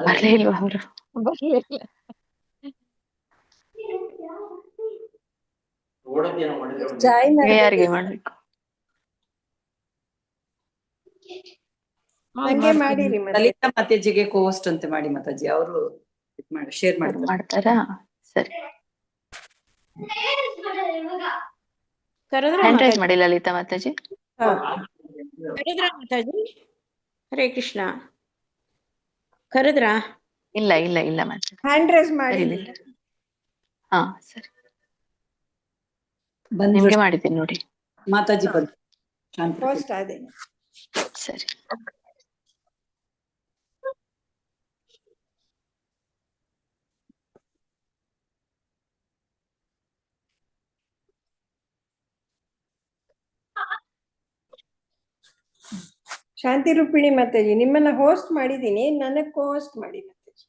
ಬರ್ಲೇ ಇಲ್ವಾ ಅವರು? ಬರ್ಲಿಲ್ಲ. ಜಾಯಿನ್ ಯಾರಿಗೆ ಮಾಡ್ಬೇಕು? ನಂಗೆ ಮಾಡಿರಿ ಮತ್ತೆ. ಲಲಿತಾ ಮಾತಾಜಿಗೆ ಕೋಸ್ಟ್ ಅಂತ ಮಾಡಿ ಮಾತಾಜಿ, ಅವರು ಶೇರ್ ಅವ್ರು ಮಾಡ್ತಾರೆ. ಮಾಡ್ತಾರಾ? ಸರಿ. ಕರೆದ್ರ ಹ್ಯಾಂಡ್ ರೈಸ್ ಮಾತಾಜಿ? ಮಾಡಿ ಲಲಿತಾ ಮಾತಾಜಿ. ಕರೆದ್ರ ಮಾತಾಜಿ? ಹರೇ ಕೃಷ್ಣ. ಕರೆದ್ರಾ? ಇಲ್ಲ ಇಲ್ಲ ಇಲ್ಲ ಮಾತಾಜಿ, ಹ್ಯಾಂಡ್ ರೈಸ್ ಮಾಡಿ. ಕರೀಲಿಲ್ಲ. ಹಾ ಸರಿ, ಬಂದ್ರು ನಿಮ್ಗೆ ಮಾಡಿದ್ದೀನಿ ನೋಡಿ. ಮಾತಾಜಿ ಬಂದ್ರು. ಶಾಂತಿ ಪೋಸ್ಟ್ ಅದೇ. ಸರಿ. ಶಾಂತಿ ರೂಪಿಣಿ ಮಾತಾಜಿ, ನಿಮ್ಮನ್ನ ಹೋಸ್ಟ್ ಮಾಡಿದೀನಿ, ನನಗ್ ಹೋಸ್ಟ್ ಮಾಡಿ ಮಾತಾಜಿ.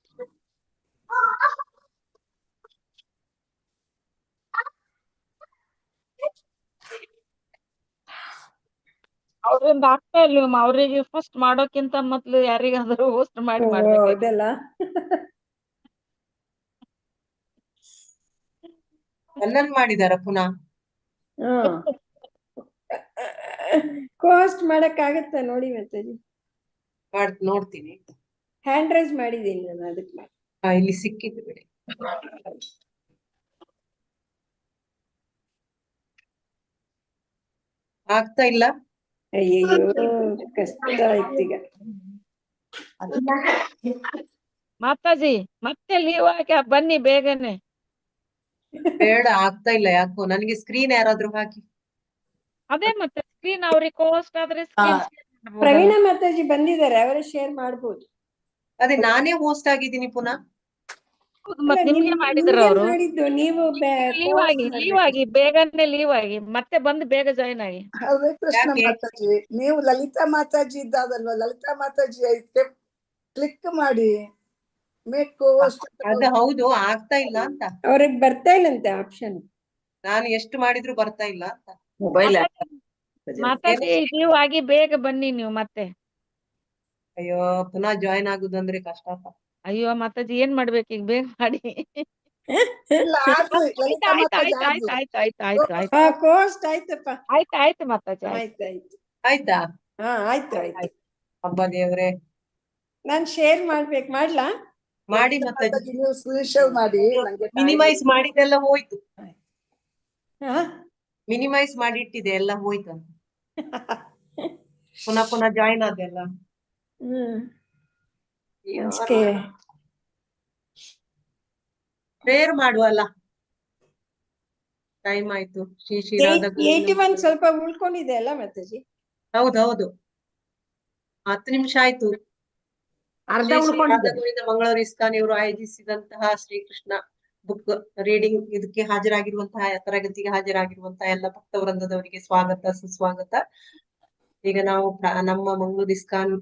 ಅವ್ರಿಂದ ಆಗ್ತಾ ಇಲ್ಲ, ಅವ್ರಿಗೆ ಫಸ್ಟ್ ಮಾಡೋಕ್ಕಿಂತ ಮೊದ್ಲು ಯಾರಿಗಾದ್ರೂ ಹೋಸ್ಟ್ ಮಾಡಿ ಮಾಡ್ಬೇಕು. ಇದೆಲ್ಲ ನನ್ನನ್ ಮಾಡಿದಾರ ಪುನಃ? ಹೋಸ್ಟ್ ಮಾಡಕ್ ಆಗತ್ತಾ ನೋಡಿ ಮಾತಾಜಿ? ನೋಡ್ತೀನಿ. ಹ್ಯಾಂಡ್ ರೈಸ್ ಮಾಡಿದೀನಿ ನಾನು, ಅದಕ್ಕೆ ಮಾಡಿ. ಇಲ್ಲಿ ಸಿಕ್ಕಿದ್ದು ಬಿಡಿ. ಆಗ್ತಾ ಇಲ್ಲ. ಅಯ್ಯಯ್ಯೋ ಕಷ್ಟ ಆಯ್ತೀಗ. ಮಾತಾಜಿ ಮತ್ತೆ ಲೀವ್ ಆಗಿ ಬನ್ನಿ ಬೇಗನೆ. ಬೇಡ, ಆಗ್ತಾ ಇಲ್ಲ ಯಾಕೋ. ನನಗೆ ಸ್ಕ್ರೀನ್ ಯಾರಾದ್ರೂ ಹಾಕಿ. ಅದೇ ಮತ್ತೆ ಸ್ಕ್ರೀನ್ ಅವ್ರಿಗೆ ಹೋಸ್ಟ್ ಆದ್ರೆ ಸ್ಕ್ರೀನ್ ಪ್ರವೀಣ ಮಾತಾಜಿ ಬಂದಿದ್ದಾರೆ, ಅವರೇ ಶೇರ್ ಮಾಡ್ಬೋದು. ಅದೇ ನಾನೇ ಹೋಸ್ಟ್ ಆಗಿದ್ದೀನಿ ಪುನಃ. ಮತ್ತೆ ನಿಮ್ಗೆ ಮಾಡಿದ್ರ ಅವರು? ಮಾಡಿದ್ದು ನೀವು ಲೀವ್ ಆಗಿ ಬೇಗನೆ ಲೀವ್ ಆಗಿ ಮತ್ತೆ ಬಂದು ಬೇಗ ಜಾಯಿನ್ ಆಗಿ. ಹರೇ ಕೃಷ್ಣ ಮಾತಾಜಿ, ನೀವು ಲಲಿತಾ ಮಾತಾಜಿ ಇದ್ದಾದಲ್ವಾ, ಲಲಿತಾ ಮಾತಾಜಿ ಐತೆ ಕ್ಲಿಕ್ ಮಾಡಿ ಮೇಕ್ ಅದು ಹೌದು, ಆಗ್ತಾ ಇಲ್ಲ ಅಂತ. ಅವ್ರಿಗೆ ಬರ್ತಾ ಇಲ್ಲಂತೆ ಆಪ್ಷನ್. ನಾನು ಎಷ್ಟು ಮಾಡಿದ್ರು ಬರ್ತಾ ಇಲ್ಲ ಅಂತ. ಮೊಬೈಲ್ ಮಾತಾಜಿ ಲೀವ್ ಆಗಿ ಬೇಗ ಬನ್ನಿ ನೀವು ಮತ್ತೆ. ಅಯ್ಯೋ, ಪುನಃ ಜಾಯಿನ್ ಆಗುದಂದ್ರೆ ಕಷ್ಟಪ್ಪ. ಅಯ್ಯೋ ಮಾತಾಜಿ ಏನ್ ಮಾಡ್ಬೇಕು ಈಗ, ಬೇಗ ಮಾಡಿ. ಕೋಸ್ಟ್ ಆಯ್ತಪ್ಪ. ಆಯ್ತು ಮಾತಾಜಿ, ಆಯ್ತಾಯ್ತು. ಆಯ್ತಾ? ಹಾ ಆಯ್ತು ಆಯ್ತು. ಹಬ್ಬ ದೇವ್ರೆ, ನಾನ್ ಶೇರ್ ಮಾಡ್ಲಾ? ಮಾಡಿ ಮಾತಾಜಿ. ನೀವು ಸ್ಕ್ರೀನ್ ಶೇರ್ ಮಾಡಿ. ಮಿನಿಮೈಸ್ ಮಾಡಿದ್ದೆಲ್ಲ ಹೋಯ್ತು. ಹಾ ಮಿನಿಮೈಸ್ ಮಾಡಿ ಇಟ್ಟಿದೆ, ಎಲ್ಲ ಹೋಯ್ತು. ಪುನಃ ಜಾಯಿನ್ ಆದೆಲ್ಲ. ಪ್ರೇಯರ್ ಮಾಡುವಲ್ಲ, ಟೈಮ್ ಆಯ್ತು. ಶ್ರೀ ಶ್ರೀ ರಾಧಾ 81 ಸ್ವಲ್ಪ ಉಳ್ಕೊಂಡಿದೆ ಅಲ್ಲ ಮಾತಾಜಿ? ಹೌದೌದು, 10 ನಿಮಿಷ ಆಯ್ತು. ಗೋವಿಂದ ಮಂಗಳೂರು ಇಸ್ಕಾನ್ ಇವರು ಆಯೋಜಿಸಿದಂತಹ ಶ್ರೀಕೃಷ್ಣ ಬುಕ್ ರೀಡಿಂಗ್ ಇದಕ್ಕೆ ಹಾಜರಾಗಿರುವಂತಹ, ತರಗತಿಗೆ ಹಾಜರಾಗಿರುವಂತಹ ಎಲ್ಲ ಭಕ್ತ ವೃಂದದವರಿಗೆ ಸ್ವಾಗತ ಸುಸ್ವಾಗತ. ಈಗ ನಾವು ನಮ್ಮ ಮಂಗಳೂರು ಇಸ್ಕಾನ್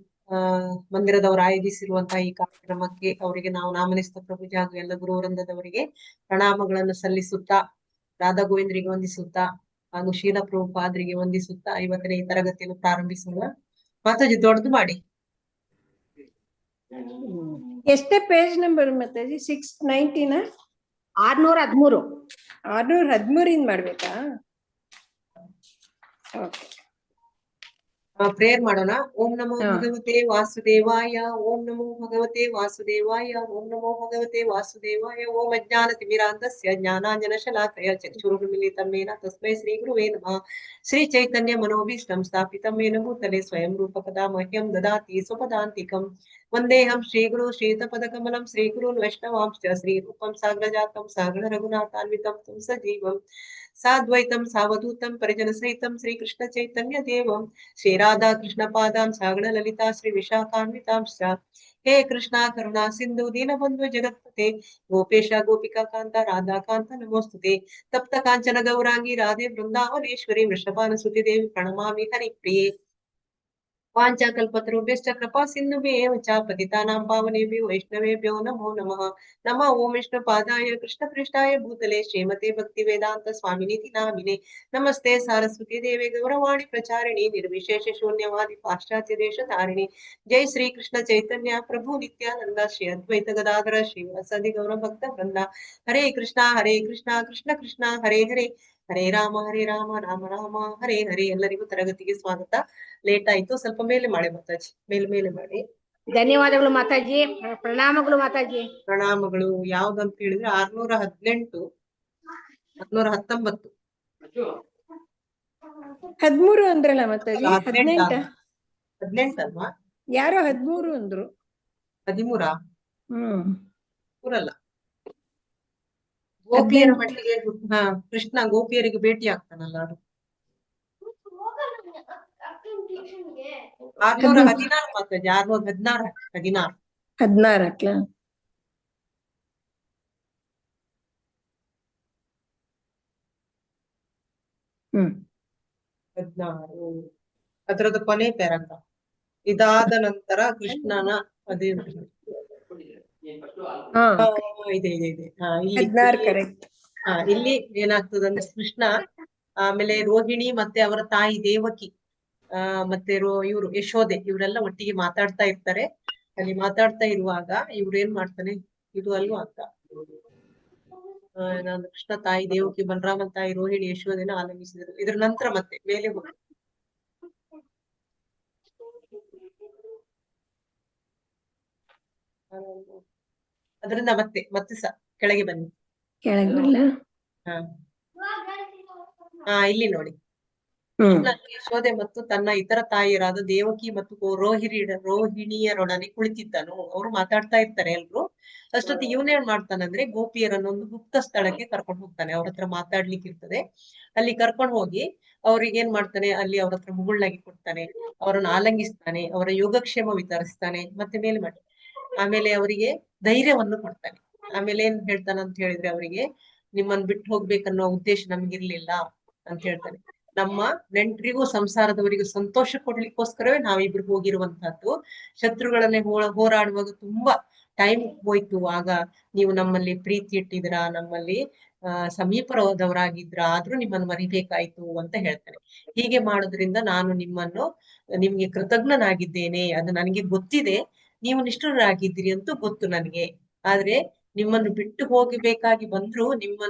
ಮಂದಿರದವರು ಆಯೋಜಿಸಿರುವಂತಹ ಈ ಕಾರ್ಯಕ್ರಮಕ್ಕೆ ಅವರಿಗೆ ನಾವು ನಾಮನಿಸ್ತ ಪ್ರಭುಜಿ ಹಾಗೂ ಎಲ್ಲ ಗುರು ವೃಂದದವರಿಗೆ ಪ್ರಣಾಮಗಳನ್ನು ಸಲ್ಲಿಸುತ್ತಾ, ರಾಧಾ ಗೋವಿಂದರಿಗೆ ವಂದಿಸುತ್ತಾ ಹಾಗೂ ಶೀಲ ಪ್ರಭುಪಾದರಿಗೆ ವಂದಿಸುತ್ತಾ 50ನೇ ತರಗತಿಯನ್ನು ಪ್ರಾರಂಭಿಸೋಣ. ಮಾತಾಜಿ ದೊಡ್ಡದು ಮಾಡಿ. ಎಷ್ಟೇ ಪೇಜ್ ನಂಬರ್ ಮಾತಾಜಿ? 690 613. 613 ಮಾಡ್ಬೇಕಾ? ಪ್ರೇಯರ್ ಮಾಡೋಣ. ಓಂ ನಮೋ ಭಗವತೆ ವಾಸುದೇವಾಯ, ಓಂ ನಮೋ ಭಗವತೆ ವಾಸುದೇವಾಯ, ಓಂ ನಮೋ ಭಗವತೆ ವಾಸುದೇವಾಯ. ಓಂ ಅಜ್ಞಾನ ತಿಮಿರಾಂಧಸ್ಯ ಜ್ಞಾನಾಂಜನ ಶಲಾಕಯ ಚಕ್ಷುರುನ್ಮಿಲಿತಂ ಯೇನ ತಸ್ಮೈ ಶ್ರೀ ಗುರುವೇ ನಮಃ. ಶ್ರೀ ಚೈತನ್ಯ ಮನೋಭೀಷ್ಟಂ ಸ್ಥಾಪಿತಂ ಯೇನ ಭೂತಲೆ ಸ್ವಯಂ ರೂಪಕದಾ ಮಹ್ಯಂ ದದಾತಿ ಸ್ವಪದಾಂತಿಕಂ. ವಂದೇಹಂ ಶ್ರೀ ಗುರು ಶ್ರೀಯುತಪದ ಕಮಲಂ ಶ್ರೀ ಗುರುನ್ ವೈಷ್ಣವಾಂಶ್ಚ ಶ್ರೀ ರೂಪಂ ಸಾಗ್ರಜಾತಂ ಸಾಗರ ರಘುನಾಥಾನ್ವಿತಂ तं ಸಜೀವಂ ಸಾದ್ವೈತಂ ಸಾವಧೂತಂ ಪರಿಜನ ಸಹಿತಂ ಶ್ರೀ ಕೃಷ್ಣ ಚೈತನ್ಯ ದೇವಂ ಶ್ರೀ ರಾಧಾ ಕೃಷ್ಣ ಪಾದಾಂ ಸಾಗರ ಲಲಿತಾ ಶ್ರೀ ವಿಶಾಖಾನ್ವಿತಾಂಶ್ಚ. ಹೇ ಕೃಷ್ಣ ಕರುಣಾ ಸಿಂಧು ದೀನಬಂಧು ಜಗತ್ಪತೆ ಗೋಪೇಶ ಗೋಪಿಕಾ ಕಾಂತ ರಾಧಾ ಕಾಂತ ನಮೋಸ್ತುತೆ. ತಪ್ತ ಕಾಂಚನ ಗೌರಾಂಗಿ ರಾಧೆ ಬೃಂದಾವನೇಶ್ವರಿ ವೃಷಭಾನುಸುತಿ ದೇವಿ ಪ್ರಣಮಾಮಿ ಹರಿಪ್ರಿಯೆ. वाञ्छाकल्पतरुभ्यश्च कृपा सिन्धुभ्येव च पतितानां पावनेभ्यो वैष्णवेभ्यो नमो नमः। नमः ओं विष्णुपादाय कृष्णपृष्ठाय भूतले श्रीमते भक्तिवेदान्त स्वामिनीति नामिने। नमस्ते सारस्वती देवे गौरवाणी प्रचारिणी निर्विशेष शून्यवादी पाश्चात्य देश तारिणी। जय श्री कृष्ण चैतन्य प्रभु नित्यानंद श्री अद्वैत गदाधर श्रीवासादि गौर भक्त वृंदा। हरे कृष्णा कृष्ण कृष्ण हरे हरे, ಹರೇ ರಾಮ ರಾಮ ರಾಮ ಹರೇ ಹರೇ. ಎಲ್ಲರಿಗೂ ತರಗತಿಗೆ ಸ್ವಾಗತ. ಲೇಟ್ ಆಯ್ತು, ಸ್ವಲ್ಪ ಮೇಲೆ ಮಾಡಿ ಮಾತಾಜಿ, ಮೇಲೆ ಮಾಡಿ. ಧನ್ಯವಾದಗಳು ಮಾತಾಜಿ, ಪ್ರಣಾಮಗಳು ಮಾತಾಜಿ. ಪ್ರಣಾಮಗಳು. ಯಾವ್ದಂತ ಹೇಳಿದ್ರೆ 618 619 13 ಅಂದ್ರಲ್ಲ ಮಾತಾಜಿ? 18 18 ಅಲ್ವಾ? ಯಾರೋ 13 ಅಂದ್ರು. 13 ಹ್ಮ್, ಊರಲ್ಲ. ಗೋಪಿಯರ 18. ಮಟ್ಟಿಗೆ ಕೃಷ್ಣ ಗೋಪಿಯರಿಗೆ ಭೇಟಿ ಆಗ್ತಾನಲ್ಲ ಅದು. 616 ಮಾತಾಜಿ, 616 16 16 ಅದರದ ಕೊನೆ ಪ್ಯಾರಾಗ್ರಾಫ್. ಇದಾದ ನಂತರ ಕೃಷ್ಣನ ಅದೇ ಇದೆ ಇಲ್ಲಿ 16 ಕರೆಕ್ಟ್. ಇಲ್ಲಿ ಏನಾಗ್ತದಂದ್ರೆ ಕೃಷ್ಣ ಆಮೇಲೆ ರೋಹಿಣಿ ಮತ್ತೆ ಅವರ ತಾಯಿ ದೇವಕಿ ಮತ್ತೆ ಇವ್ರು ಯಶೋದೆ ಇವರೆಲ್ಲ ಒಟ್ಟಿಗೆ ಮಾತಾಡ್ತಾ ಇರ್ತಾರೆ. ಅಲ್ಲಿ ಮಾತಾಡ್ತಾ ಇರುವಾಗ ಇವ್ರು ಏನ್ ಮಾಡ್ತಾನೆ, ಇದು ಅಲ್ವಾ ಅಂತ ನಾನು ಕೃಷ್ಣ ತಾಯಿ ದೇವಕಿ ಬಲರಾಮನ್ ತಾಯಿ ರೋಹಿಣಿ ಯಶೋದೆನ ಆಲಂಬಿಸಿದರು. ಇದ್ರ ನಂತರ ಮತ್ತೆ ಮೇಲೆ ಹೋಗಿ ಅದರಿಂದ ಮತ್ತೆ ಕೆಳಗೆ ಬನ್ನಿ. ಕೆಳಗೆ ಬರಲ್ಲ? ಇಲ್ಲಿ ನೋಡಿ. ಯಶೋದೆ ಮತ್ತು ತನ್ನ ಇತರ ತಾಯಿಯರಾದ ದೇವಕಿ ಮತ್ತು ರೋಹಿಣಿಯರೊಡನೆ ಕುಳಿತಿದ್ದನು. ಅವ್ರು ಮಾತಾಡ್ತಾ ಇರ್ತಾರೆ ಎಲ್ರು. ಅಷ್ಟೊತ್ತಿಗೆ ಇವನೇನ್ ಮಾಡ್ತಾನಂದ್ರೆ ಗೋಪಿಯರನ್ನು ಒಂದು ಗುಪ್ತ ಸ್ಥಳಕ್ಕೆ ಕರ್ಕೊಂಡು ಹೋಗ್ತಾನೆ. ಅವ್ರ ಹತ್ರ ಮಾತಾಡ್ಲಿಕ್ಕೆ ಇರ್ತದೆ. ಅಲ್ಲಿ ಕರ್ಕೊಂಡು ಹೋಗಿ ಅವ್ರಿಗೆ ಏನ್ ಮಾಡ್ತಾನೆ, ಅಲ್ಲಿ ಅವ್ರ ಹತ್ರ ಮುಗುಳ್ನಾಗಿ ಕೊಡ್ತಾನೆ, ಅವರನ್ನು ಆಲಂಗಿಸ್ತಾನೆ, ಅವರ ಯೋಗಕ್ಷೇಮ ವಿತರಿಸ್ತಾನೆ. ಮತ್ತೆ ಮೇಲೆ ಮಾಡಿ ಆಮೇಲೆ ಅವರಿಗೆ ಧೈರ್ಯವನ್ನು ಕೊಡ್ತಾನೆ. ಆಮೇಲೆ ಏನ್ ಹೇಳ್ತಾನಂತ ಹೇಳಿದ್ರೆ, ಅವರಿಗೆ ನಿಮ್ಮನ್ನ ಬಿಟ್ಟು ಹೋಗ್ಬೇಕನ್ನೋ ಉದ್ದೇಶ ನಮ್ಗಿರ್ಲಿಲ್ಲ ಅಂತ ಹೇಳ್ತಾನೆ. ನಮ್ಮ ನೆಂಟರಿಗೂ ಸಂಸಾರದವರಿಗೂ ಸಂತೋಷ ಕೊಡ್ಲಿಕ್ಕೋಸ್ಕರವೇ ನಾವಿಬ್ರು ಹೋಗಿರುವಂತಹದ್ದು. ಶತ್ರುಗಳನ್ನೇ ಹೋರಾಡುವಾಗ ತುಂಬಾ ಟೈಮ್ ಹೋಯ್ತು. ಆಗ ನೀವು ನಮ್ಮಲ್ಲಿ ಪ್ರೀತಿ ಇಟ್ಟಿದ್ರ, ನಮ್ಮಲ್ಲಿ ಸಮೀಪದವರಾಗಿದ್ರ, ಆದ್ರೂ ನಿಮ್ಮನ್ನು ಮರಿಬೇಕಾಯ್ತು ಅಂತ ಹೇಳ್ತಾನೆ. ಹೀಗೆ ಮಾಡೋದ್ರಿಂದ ನಾನು ನಿಮ್ಗೆ ಕೃತಜ್ಞನಾಗಿದ್ದೇನೆ. ಅದು ನನಗೆ ಗೊತ್ತಿದೆ, ನೀವು ನಿಷ್ಠುರರಾಗಿದ್ದೀರಿ ಅಂತೂ ಗೊತ್ತು ನನಗೆ. ಆದ್ರೆ ನಿಮ್ಮನ್ನು ಬಿಟ್ಟು ಹೋಗಬೇಕಾಗಿ ಬಂದ್ರು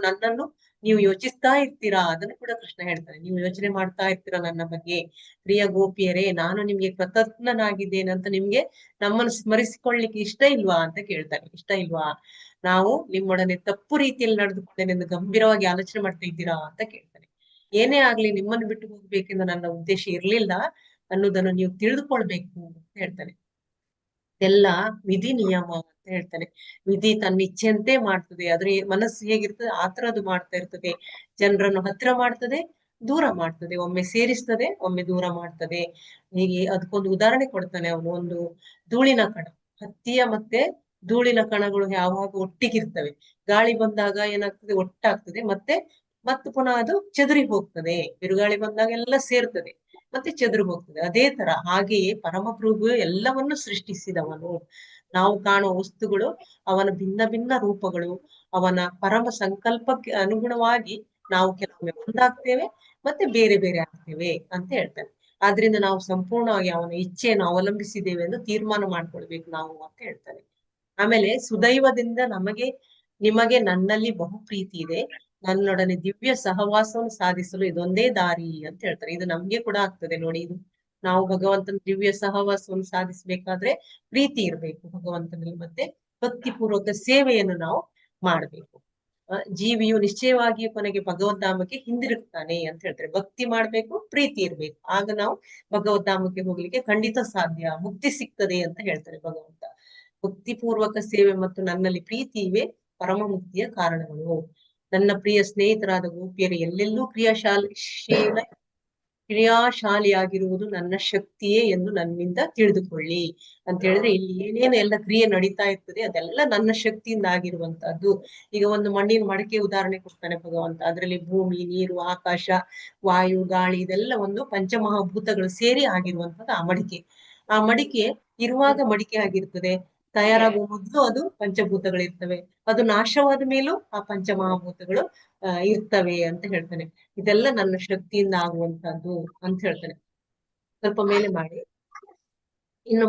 ನನ್ನನ್ನು ನೀವು ಯೋಚಿಸ್ತಾ ಇರ್ತೀರಾ. ಅದನ್ನು ಕೂಡ ಕೃಷ್ಣ ಹೇಳ್ತಾನೆ, ನೀವು ಯೋಚನೆ ಮಾಡ್ತಾ ಇರ್ತೀರಾ ನನ್ನ ಬಗ್ಗೆ. ಪ್ರಿಯ ಗೋಪಿಯರೇ, ನಾನು ನಿಮ್ಗೆ ಕೃತಜ್ಞನಾಗಿದ್ದೇನೆ ಅಂತ ನಿಮ್ಗೆ ನಮ್ಮನ್ನು ಸ್ಮರಿಸಿಕೊಳ್ಳಿಕ್ಕೆ ಇಷ್ಟ ಇಲ್ವಾ ಅಂತ ಕೇಳ್ತಾನೆ. ಇಷ್ಟ ಇಲ್ವಾ, ನಾವು ನಿಮ್ಮೊಡನೆ ತಪ್ಪು ರೀತಿಯಲ್ಲಿ ನಡೆದುಕೊಂಡೇನೆ ಎಂದು ಗಂಭೀರವಾಗಿ ಆಲೋಚನೆ ಮಾಡ್ತಾ ಇದ್ದೀರಾ ಅಂತ ಕೇಳ್ತಾನೆ. ಏನೇ ಆಗ್ಲಿ ನಿಮ್ಮನ್ನು ಬಿಟ್ಟು ಹೋಗ್ಬೇಕೆಂದು ನನ್ನ ಉದ್ದೇಶ ಇರ್ಲಿಲ್ಲ ಅನ್ನೋದನ್ನು ನೀವು ತಿಳಿದುಕೊಳ್ಬೇಕು ಅಂತ ಹೇಳ್ತಾನೆ. ಇದೆಲ್ಲ ವಿಧಿ ನಿಯಮ ಅಂತ ಹೇಳ್ತಾನೆ. ವಿಧಿ ತನ್ನ ಇಚ್ಛೆಯಂತೆ ಮಾಡ್ತದೆ. ಅದ್ರ ಮನಸ್ಸು ಹೇಗಿರ್ತದೆ ಆತರ ಅದು ಮಾಡ್ತಾ ಇರ್ತದೆ. ಜನರನ್ನು ಹತ್ರ ಮಾಡ್ತದೆ, ದೂರ ಮಾಡ್ತದೆ, ಒಮ್ಮೆ ಸೇರಿಸ್ತದೆ, ಒಮ್ಮೆ ದೂರ ಮಾಡ್ತದೆ. ಹೀಗೆ ಅದಕ್ಕೊಂದು ಉದಾಹರಣೆ ಕೊಡ್ತಾನೆ ಅವನು. ಒಂದು ಧೂಳಿನ ಕಣ, ಹತ್ತಿಯ ಮತ್ತೆ ಧೂಳಿನ ಕಣಗಳು ಯಾವಾಗ ಒಟ್ಟಿಗಿರ್ತವೆ, ಗಾಳಿ ಬಂದಾಗ ಏನಾಗ್ತದೆ, ಒಟ್ಟಾಗ್ತದೆ, ಮತ್ತೆ ಪುನಃ ಅದು ಚದುರಿ ಹೋಗ್ತದೆ. ಬಿರುಗಾಳಿ ಬಂದಾಗ ಎಲ್ಲ ಸೇರ್ತದೆ, ಮತ್ತೆ ಚದುರು ಹೋಗ್ತದೆ. ಅದೇ ತರ ಹಾಗೆಯೇ ಪರಮಪ್ರಭು ಎಲ್ಲವನ್ನು ಸೃಷ್ಟಿಸಿದವನು. ನಾವು ಕಾಣುವ ವಸ್ತುಗಳು ಅವನ ಭಿನ್ನ ಭಿನ್ನ ರೂಪಗಳು. ಅವನ ಪರಮ ಸಂಕಲ್ಪಕ್ಕೆ ಅನುಗುಣವಾಗಿ ನಾವು ಕೆಲವೊಮ್ಮೆ ಒಂದಾಗ್ತೇವೆ, ಮತ್ತೆ ಬೇರೆ ಬೇರೆ ಆಗ್ತೇವೆ ಅಂತ ಹೇಳ್ತಾನೆ. ಆದ್ರಿಂದ ನಾವು ಸಂಪೂರ್ಣವಾಗಿ ಅವನ ಇಚ್ಛೆಯನ್ನು ಅವಲಂಬಿಸಿದ್ದೇವೆ ಎಂದು ತೀರ್ಮಾನ ಮಾಡ್ಕೊಳ್ಬೇಕು ನಾವು ಅಂತ ಹೇಳ್ತಾನೆ. ಆಮೇಲೆ ಸುದೈವದಿಂದ ನಿಮಗೆ ನನ್ನಲ್ಲಿ ಬಹು ಪ್ರೀತಿ ಇದೆ. ನನ್ನೊಡನೆ ದಿವ್ಯ ಸಹವಾಸವನ್ನು ಸಾಧಿಸಲು ಇದೊಂದೇ ದಾರಿ ಅಂತ ಹೇಳ್ತಾರೆ. ಇದು ನಮ್ಗೆ ಕೂಡ ಆಗ್ತದೆ ನೋಡಿ. ಇದು ನಾವು ಭಗವಂತನ ದಿವ್ಯ ಸಹವಾಸವನ್ನು ಸಾಧಿಸ್ಬೇಕಾದ್ರೆ ಪ್ರೀತಿ ಇರ್ಬೇಕು ಭಗವಂತನಲ್ಲಿ, ಮತ್ತೆ ಭಕ್ತಿಪೂರ್ವಕ ಸೇವೆಯನ್ನು ನಾವು ಮಾಡ್ಬೇಕು. ಜೀವಿಯು ನಿಶ್ಚಯವಾಗಿಯೂ ಕೊನೆಗೆ ಭಗವದ್ಧಾಮಕ್ಕೆ ಹಿಂದಿರುಗ್ತಾನೆ ಅಂತ ಹೇಳ್ತಾರೆ. ಭಕ್ತಿ ಮಾಡ್ಬೇಕು, ಪ್ರೀತಿ ಇರ್ಬೇಕು, ಆಗ ನಾವು ಭಗವದ್ಧಾಮಕ್ಕೆ ಹೋಗ್ಲಿಕ್ಕೆ ಖಂಡಿತ ಸಾಧ್ಯ, ಮುಕ್ತಿ ಸಿಗ್ತದೆ ಅಂತ ಹೇಳ್ತಾರೆ ಭಗವಂತ. ಭಕ್ತಿಪೂರ್ವಕ ಸೇವೆ ಮತ್ತು ನನ್ನಲ್ಲಿ ಪ್ರೀತಿ ಇವೆ ಪರಮ ಮುಕ್ತಿಯ ಕಾರಣಗಳು. ನನ್ನ ಪ್ರಿಯ ಸ್ನೇಹಿತರಾದ ಗೋಪಿಯರು ಎಲ್ಲೆಲ್ಲೂ ಕ್ರಿಯಾಶೀಲ ಕ್ರಿಯಾಶಾಲಿಯಾಗಿರುವುದು ನನ್ನ ಶಕ್ತಿಯೇ ಎಂದು ನನ್ನಿಂದ ತಿಳಿದುಕೊಳ್ಳಿ ಅಂತ ಹೇಳಿದ್ರೆ ಇಲ್ಲಿ ಏನೇನು ಎಲ್ಲ ಕ್ರಿಯೆ ನಡೀತಾ ಇರ್ತದೆ ಅದೆಲ್ಲ ನನ್ನ ಶಕ್ತಿಯಿಂದ ಆಗಿರುವಂತಹದ್ದು. ಈಗ ಒಂದು ಮಣ್ಣಿನ ಮಡಕೆ ಉದಾಹರಣೆ ಕೊಡ್ತಾನೆ ಭಗವಂತ. ಅದರಲ್ಲಿ ಭೂಮಿ, ನೀರು, ಆಕಾಶ, ವಾಯು, ಗಾಳಿ ಇದೆಲ್ಲ ಒಂದು ಪಂಚಮಹಾಭೂತಗಳು ಸೇರಿ ಆಗಿರುವಂತದ್ದು ಆ ಮಡಿಕೆ. ಆ ಮಡಿಕೆ ಇರುವಾಗ ಮಡಿಕೆ ಆಗಿರ್ತದೆ, ತಯಾರಾಗುವ ಮೊದಲು ಅದು ಪಂಚಭೂತಗಳಿರ್ತವೆ, ಅದು ನಾಶವಾದ ಮೇಲೂ ಆ ಪಂಚಮಹಾಭೂತಗಳು ಇರ್ತವೆ ಅಂತ ಹೇಳ್ತಾನೆ. ಇದೆಲ್ಲ ನನ್ನ ಶಕ್ತಿಯಿಂದ ಆಗುವಂತಹದ್ದು ಅಂತ ಹೇಳ್ತಾನೆ. ಸ್ವಲ್ಪ ಮೇಲೆ ಮಾಡಿ. ಇನ್ನು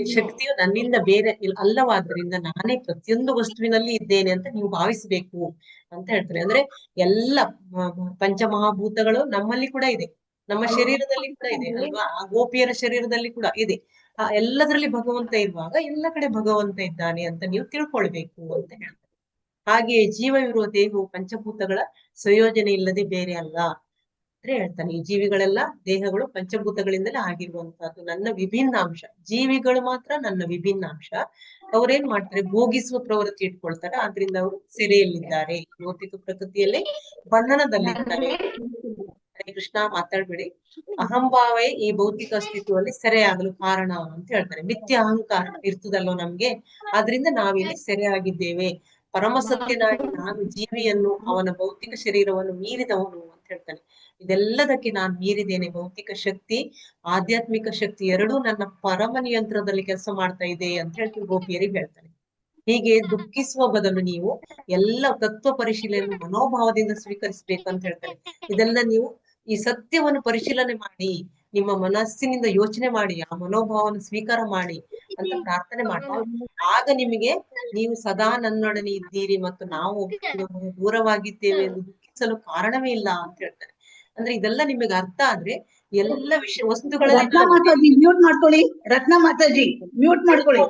ಈ ಶಕ್ತಿಯು ನನ್ನಿಂದ ಬೇರೆ ಅಲ್ಲವಾದ್ರಿಂದ ನಾನೇ ಪ್ರತಿಯೊಂದು ವಸ್ತುವಿನಲ್ಲಿ ಇದ್ದೇನೆ ಅಂತ ನೀವು ಭಾವಿಸ್ಬೇಕು ಅಂತ ಹೇಳ್ತಾರೆ. ಅಂದ್ರೆ ಎಲ್ಲ ಪಂಚಮಹಾಭೂತಗಳು ನಮ್ಮಲ್ಲಿ ಕೂಡ ಇದೆ, ನಮ್ಮ ಶರೀರದಲ್ಲಿ ಕೂಡ ಇದೆ ಅಲ್ವಾ, ಆ ಗೋಪಿಯರ ಶರೀರದಲ್ಲಿ ಕೂಡ ಇದೆ. ಆ ಎಲ್ಲದರಲ್ಲಿ ಭಗವಂತ ಇರುವಾಗ ಎಲ್ಲ ಕಡೆ ಭಗವಂತ ಇದ್ದಾನೆ ಅಂತ ನೀವು ತಿಳ್ಕೊಳ್ಬೇಕು ಅಂತ ಹೇಳ್ತಾರೆ. ಹಾಗೆಯೇ ಜೀವವಿರುವ ದೇಹವು ಪಂಚಭೂತಗಳ ಸಂಯೋಜನೆ ಇಲ್ಲದೆ ಬೇರೆ ಅಲ್ಲ ಅಂದ್ರೆ ಹೇಳ್ತಾನೆ. ಈ ಜೀವಿಗಳೆಲ್ಲ ದೇಹಗಳು ಪಂಚಭೂತಗಳಿಂದಲೇ ಆಗಿರುವಂತಹದ್ದು, ನನ್ನ ವಿಭಿನ್ನ ಅಂಶ. ಜೀವಿಗಳು ಮಾತ್ರ ನನ್ನ ವಿಭಿನ್ನ ಅಂಶ. ಅವ್ರೇನ್ ಮಾಡ್ತಾರೆ, ಭೋಗಿಸುವ ಪ್ರವೃತ್ತಿ ಇಟ್ಕೊಳ್ತಾರೆ, ಆದ್ರಿಂದ ಅವರು ಸೆರೆಯಲ್ಲಿದ್ದಾರೆ, ಭೌತಿಕ ಪ್ರಕೃತಿಯಲ್ಲಿ ಬಂಧನದಲ್ಲಿದ್ದಾರೆ. ಹರೇ ಕೃಷ್ಣ, ಮಾತಾಡ್ಬೇಡಿ. ಅಹಂಭಾವೇ ಈ ಭೌತಿಕ ಅಸ್ತಿತ್ವದಲ್ಲಿ ಸೆರೆಯಾಗಲು ಕಾರಣ ಅಂತ ಹೇಳ್ತಾರೆ. ಮಿಥ್ಯ ಅಹಂಕಾರ ಇರ್ತದಲ್ಲೋ ನಮ್ಗೆ, ಆದ್ರಿಂದ ನಾವಿಲ್ಲಿ ಸೆರೆಯಾಗಿದ್ದೇವೆ. ಪರಮಸತ್ಯನಾಗಿ ನಾನು ಜೀವಿಯನ್ನು, ಅವನ ಭೌತಿಕ ಶರೀರವನ್ನು ಮೀರಿದವನು ಅಂತ ಹೇಳ್ತಾನೆ. ಇದೆಲ್ಲದಕ್ಕೆ ನಾನು ಮೀರಿದ್ದೇನೆ. ಭೌತಿಕ ಶಕ್ತಿ, ಆಧ್ಯಾತ್ಮಿಕ ಶಕ್ತಿ ಎರಡೂ ನನ್ನ ಪರಮ ನಿಯಂತ್ರಣದಲ್ಲಿ ಕೆಲಸ ಮಾಡ್ತಾ ಇದೆ ಅಂತ ಹೇಳ್ತೀವಿ ಗೋಪಿಯರಿಗೆ ಹೇಳ್ತಾನೆ. ಹೀಗೆ ದುಃಖಿಸುವ ಬದಲು ನೀವು ಎಲ್ಲ ತತ್ವ ಪರಿಶೀಲನೆ ಮನೋಭಾವದಿಂದ ಸ್ವೀಕರಿಸ್ಬೇಕಂತ ಹೇಳ್ತಾರೆ. ಇದೆಲ್ಲ ನೀವು ಈ ಸತ್ಯವನ್ನು ಪರಿಶೀಲನೆ ಮಾಡಿ, ನಿಮ್ಮ ಮನಸ್ಸಿನಿಂದ ಯೋಚನೆ ಮಾಡಿ, ಆ ಮನೋಭಾವವನ್ನು ಸ್ವೀಕಾರ ಮಾಡಿ ಅಂತ ಪ್ರಾರ್ಥನೆ ಮಾಡ್ತಾರೆ. ಆಗ ನಿಮಗೆ ನೀವು ಸದಾ ನನ್ನೊಡನೆ ಇದ್ದೀರಿ ಮತ್ತು ನಾವು ದೂರವಾಗಿದ್ದೇವೆ ಎಂದು ದುಃಖಿಸಲು ಕಾರಣವೇ ಇಲ್ಲ ಅಂತ ಹೇಳ್ತಾರೆ. ಅಂದ್ರೆ ಇದೆಲ್ಲ ನಿಮಗೆ ಅರ್ಥ ಆದ್ರೆ ಎಲ್ಲ ವಸ್ತುಗಳಲ್ಲಿ ಮ್ಯೂಟ್ ಮಾಡ್ಕೊಳ್ಳಿ. ರತ್ನ ಮಾತಾಜಿ ಮ್ಯೂಟ್ ಮಾಡ್ಕೊಳ್ಳಿ.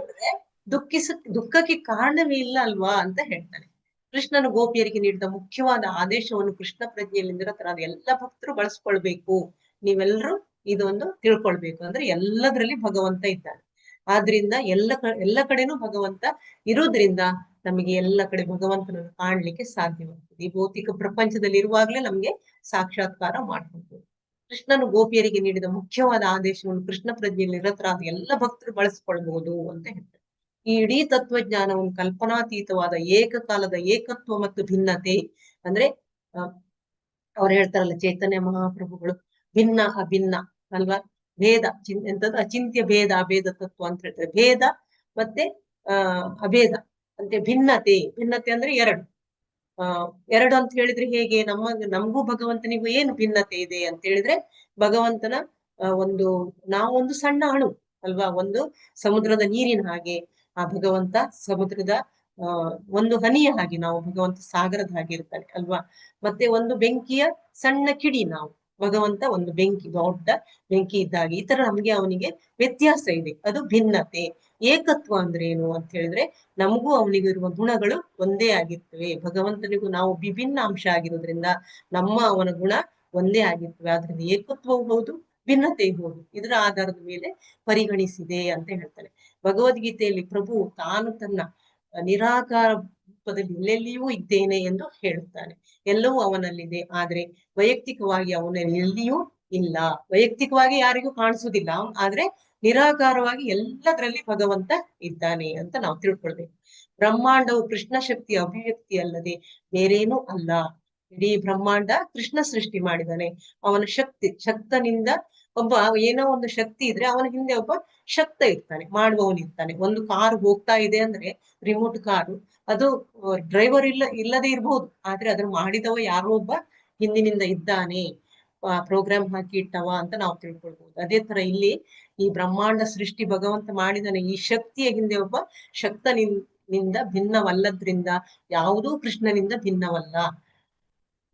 ದುಃಖಕ್ಕೆ ಕಾರಣವೇ ಇಲ್ಲ ಅಲ್ವಾ ಅಂತ ಹೇಳ್ತಾನೆ. ಕೃಷ್ಣನು ಗೋಪಿಯರಿಗೆ ನೀಡಿದ ಮುಖ್ಯವಾದ ಆದೇಶವನ್ನು ಕೃಷ್ಣ ಪ್ರಜ್ಞೆಯಲ್ಲಿ ನಿರತರಾದ ಎಲ್ಲ ಭಕ್ತರು ಬಳಸ್ಕೊಳ್ಬೇಕು. ನೀವೆಲ್ಲರೂ ಇದೊಂದು ತಿಳ್ಕೊಳ್ಬೇಕು. ಅಂದ್ರೆ ಎಲ್ಲದರಲ್ಲಿ ಭಗವಂತ ಇದ್ದಾನೆ. ಆದ್ರಿಂದ ಎಲ್ಲ ಕಡೆನೂ ಭಗವಂತ ಇರೋದ್ರಿಂದ ನಮಗೆ ಎಲ್ಲ ಕಡೆ ಭಗವಂತನನ್ನು ಕಾಣ್ಲಿಕ್ಕೆ ಸಾಧ್ಯವಾಗ್ತದೆ. ಈ ಭೌತಿಕ ಪ್ರಪಂಚದಲ್ಲಿ ಇರುವಾಗ್ಲೇ ನಮ್ಗೆ ಸಾಕ್ಷಾತ್ಕಾರ ಮಾಡ್ಕೊಳ್ಬೋದು. ಕೃಷ್ಣನು ಗೋಪಿಯರಿಗೆ ನೀಡಿದ ಮುಖ್ಯವಾದ ಆದೇಶವನ್ನು ಕೃಷ್ಣ ಪ್ರಜ್ಞೆಯಲ್ಲಿ ನಿರತರಾದ ಎಲ್ಲ ಭಕ್ತರು ಬಳಸ್ಕೊಳ್ಬಹುದು ಅಂತ ಹೇಳ್ತಾರೆ. ಈ ಇಡೀ ತತ್ವಜ್ಞಾನವನ್ನು ಕಲ್ಪನಾತೀತವಾದ ಏಕಕಾಲದ ಏಕತ್ವ ಮತ್ತು ಭಿನ್ನತೆ ಅಂದ್ರೆ ಅವ್ರು ಹೇಳ್ತಾರಲ್ಲ ಚೈತನ್ಯ ಮಹಾಪ್ರಭುಗಳು, ಭಿನ್ನ ಅಭಿನ್ನ ಅಲ್ವಾ, ಭೇದ ಎಂತದ್ದು ಅಚಿಂತ್ಯ ಭೇದ ಅಭೇದ ತತ್ವ ಅಂತ ಹೇಳ್ತಾರೆ. ಭೇದ ಮತ್ತೆ ಅಭೇದ ಅಂತೆ ಭಿನ್ನತೆ. ಭಿನ್ನತೆ ಅಂದ್ರೆ ಎರಡು ಅಂತ ಹೇಳಿದ್ರೆ ಹೇಗೆ, ನಮಗೂ ಭಗವಂತನಿಗೂ ಏನು ಭಿನ್ನತೆ ಇದೆ ಅಂತ ಹೇಳಿದ್ರೆ, ಭಗವಂತನ ನಾವೊಂದು ಸಣ್ಣ ಅಣು ಅಲ್ವಾ, ಒಂದು ಸಮುದ್ರದ ನೀರಿನ ಹಾಗೆ ಆ ಭಗವಂತ ಸಮುದ್ರದ ಒಂದು ಹನಿಯ ಹಾಗೆ, ನಾವು ಭಗವಂತ ಸಾಗರದ ಹಾಗೆ ಇರ್ತಾನೆ ಅಲ್ವಾ. ಮತ್ತೆ ಒಂದು ಬೆಂಕಿಯ ಸಣ್ಣ ಕಿಡಿ ನಾವು, ಭಗವಂತ ಒಂದು ದೊಡ್ಡ ಬೆಂಕಿ ಇದ್ದಾಗೆ. ಈ ತರ ನಮ್ಗೆ ಅವನಿಗೆ ವ್ಯತ್ಯಾಸ ಇದೆ, ಅದು ಭಿನ್ನತೆ. ಏಕತ್ವ ಅಂದ್ರೆ ಏನು ಅಂತ ಹೇಳಿದ್ರೆ, ನಮಗೂ ಅವನಿಗೂ ಇರುವ ಗುಣಗಳು ಒಂದೇ ಆಗಿರ್ತವೆ. ಭಗವಂತನಿಗೂ ನಾವು ವಿಭಿನ್ನ ಅಂಶ ಆಗಿರೋದ್ರಿಂದ ಅವನ ಗುಣ ಒಂದೇ ಆಗಿರ್ತವೆ. ಆದ್ರಿಂದ ಏಕತ್ವವು ಹೌದು, ಭಿನ್ನತೆಯೂ ಹೌದು. ಇದರ ಆಧಾರದ ಮೇಲೆ ಪರಿಗಣಿಸಿದೆ ಅಂತ ಹೇಳ್ತಾನೆ. ಭಗವದ್ಗೀತೆಯಲ್ಲಿ ಪ್ರಭು ತಾನು ತನ್ನ ನಿರಾಕಾರ ರೂಪದಲ್ಲಿ ಎಲ್ಲೆಲ್ಲಿಯೂ ಇದ್ದೇನೆ ಎಂದು ಹೇಳುತ್ತಾನೆ. ಎಲ್ಲವೂ ಅವನಲ್ಲಿದೆ, ಆದ್ರೆ ವೈಯಕ್ತಿಕವಾಗಿ ಅವನಲ್ಲಿ ಎಲ್ಲಿಯೂ ಇಲ್ಲ. ವೈಯಕ್ತಿಕವಾಗಿ ಯಾರಿಗೂ ಕಾಣಿಸುವುದಿಲ್ಲ, ಆದ್ರೆ ನಿರಾಕಾರವಾಗಿ ಎಲ್ಲದರಲ್ಲಿ ಭಗವಂತ ಇದ್ದಾನೆ ಅಂತ ನಾವು ತಿಳ್ಕೊಳ್ಬೇಕು. ಬ್ರಹ್ಮಾಂಡವು ಕೃಷ್ಣ ಶಕ್ತಿಯ ಅಭಿವ್ಯಕ್ತಿ ಅಲ್ಲದೆ ಬೇರೇನೂ ಅಲ್ಲ. ಇಡೀ ಬ್ರಹ್ಮಾಂಡ ಕೃಷ್ಣ ಸೃಷ್ಟಿ ಮಾಡಿದಾನೆ. ಅವನ ಶಕ್ತನಿಂದ ಏನೋ ಒಂದು ಶಕ್ತಿ ಇದ್ರೆ ಅವನ ಹಿಂದೆ ಒಬ್ಬ ಶಕ್ತ ಇರ್ತಾನೆ, ಮಾಡುವವನಿರ್ತಾನೆ. ಒಂದು ಕಾರ್ ಹೋಗ್ತಾ ಇದೆ ಅಂದ್ರೆ ರಿಮೋಟ್ ಕಾರು, ಅದು ಡ್ರೈವರ್ ಇಲ್ಲದೆ ಇರ್ಬಹುದು, ಆದ್ರೆ ಅದನ್ನ ಮಾಡಿದವ ಯಾರೋ ಒಬ್ಬ ಹಿಂದಿನಿಂದ ಇದ್ದಾನೆ, ಪ್ರೋಗ್ರಾಮ್ ಹಾಕಿ ಇಟ್ಟವ ಅಂತ ನಾವು ತಿಳ್ಕೊಳ್ಬಹುದು. ಅದೇ ತರ ಇಲ್ಲಿ ಈ ಬ್ರಹ್ಮಾಂಡ ಸೃಷ್ಟಿ ಭಗವಂತ ಮಾಡಿದಾನೆ. ಈ ಶಕ್ತಿಯ ಹಿಂದೆ ಒಬ್ಬ ಶಕ್ತನಿಂದ ಭಿನ್ನವಲ್ಲದ್ರಿಂದ ಯಾವುದೂ ಕೃಷ್ಣನಿಂದ ಭಿನ್ನವಲ್ಲ.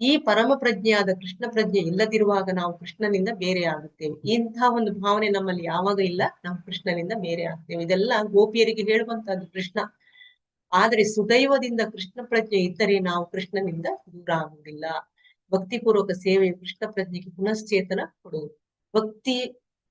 ಈ ಪರಮ ಪ್ರಜ್ಞೆಯಾದ ಕೃಷ್ಣ ಪ್ರಜ್ಞೆ ಇಲ್ಲದಿರುವಾಗ ನಾವು ಕೃಷ್ಣನಿಂದ ಬೇರೆ ಆಗುತ್ತೇವೆ. ಇಂತಹ ಒಂದು ಭಾವನೆ ನಮ್ಮಲ್ಲಿ ಯಾವಾಗ ಇಲ್ಲ, ನಾವು ಕೃಷ್ಣನಿಂದ ಬೇರೆ ಆಗ್ತೇವೆ. ಇದೆಲ್ಲ ಗೋಪಿಯರಿಗೆ ಹೇಳುವಂತಹದ್ದು ಕೃಷ್ಣ. ಆದ್ರೆ ಸುದೈವದಿಂದ ಕೃಷ್ಣ ಪ್ರಜ್ಞೆ ಇದ್ದರೆ ನಾವು ಕೃಷ್ಣನಿಂದ ದೂರ ಆಗುವುದಿಲ್ಲ. ಭಕ್ತಿಪೂರ್ವಕ ಸೇವೆ ಕೃಷ್ಣ ಪ್ರಜ್ಞೆಗೆ ಪುನಶ್ಚೇತನ ಕೊಡುವುದು.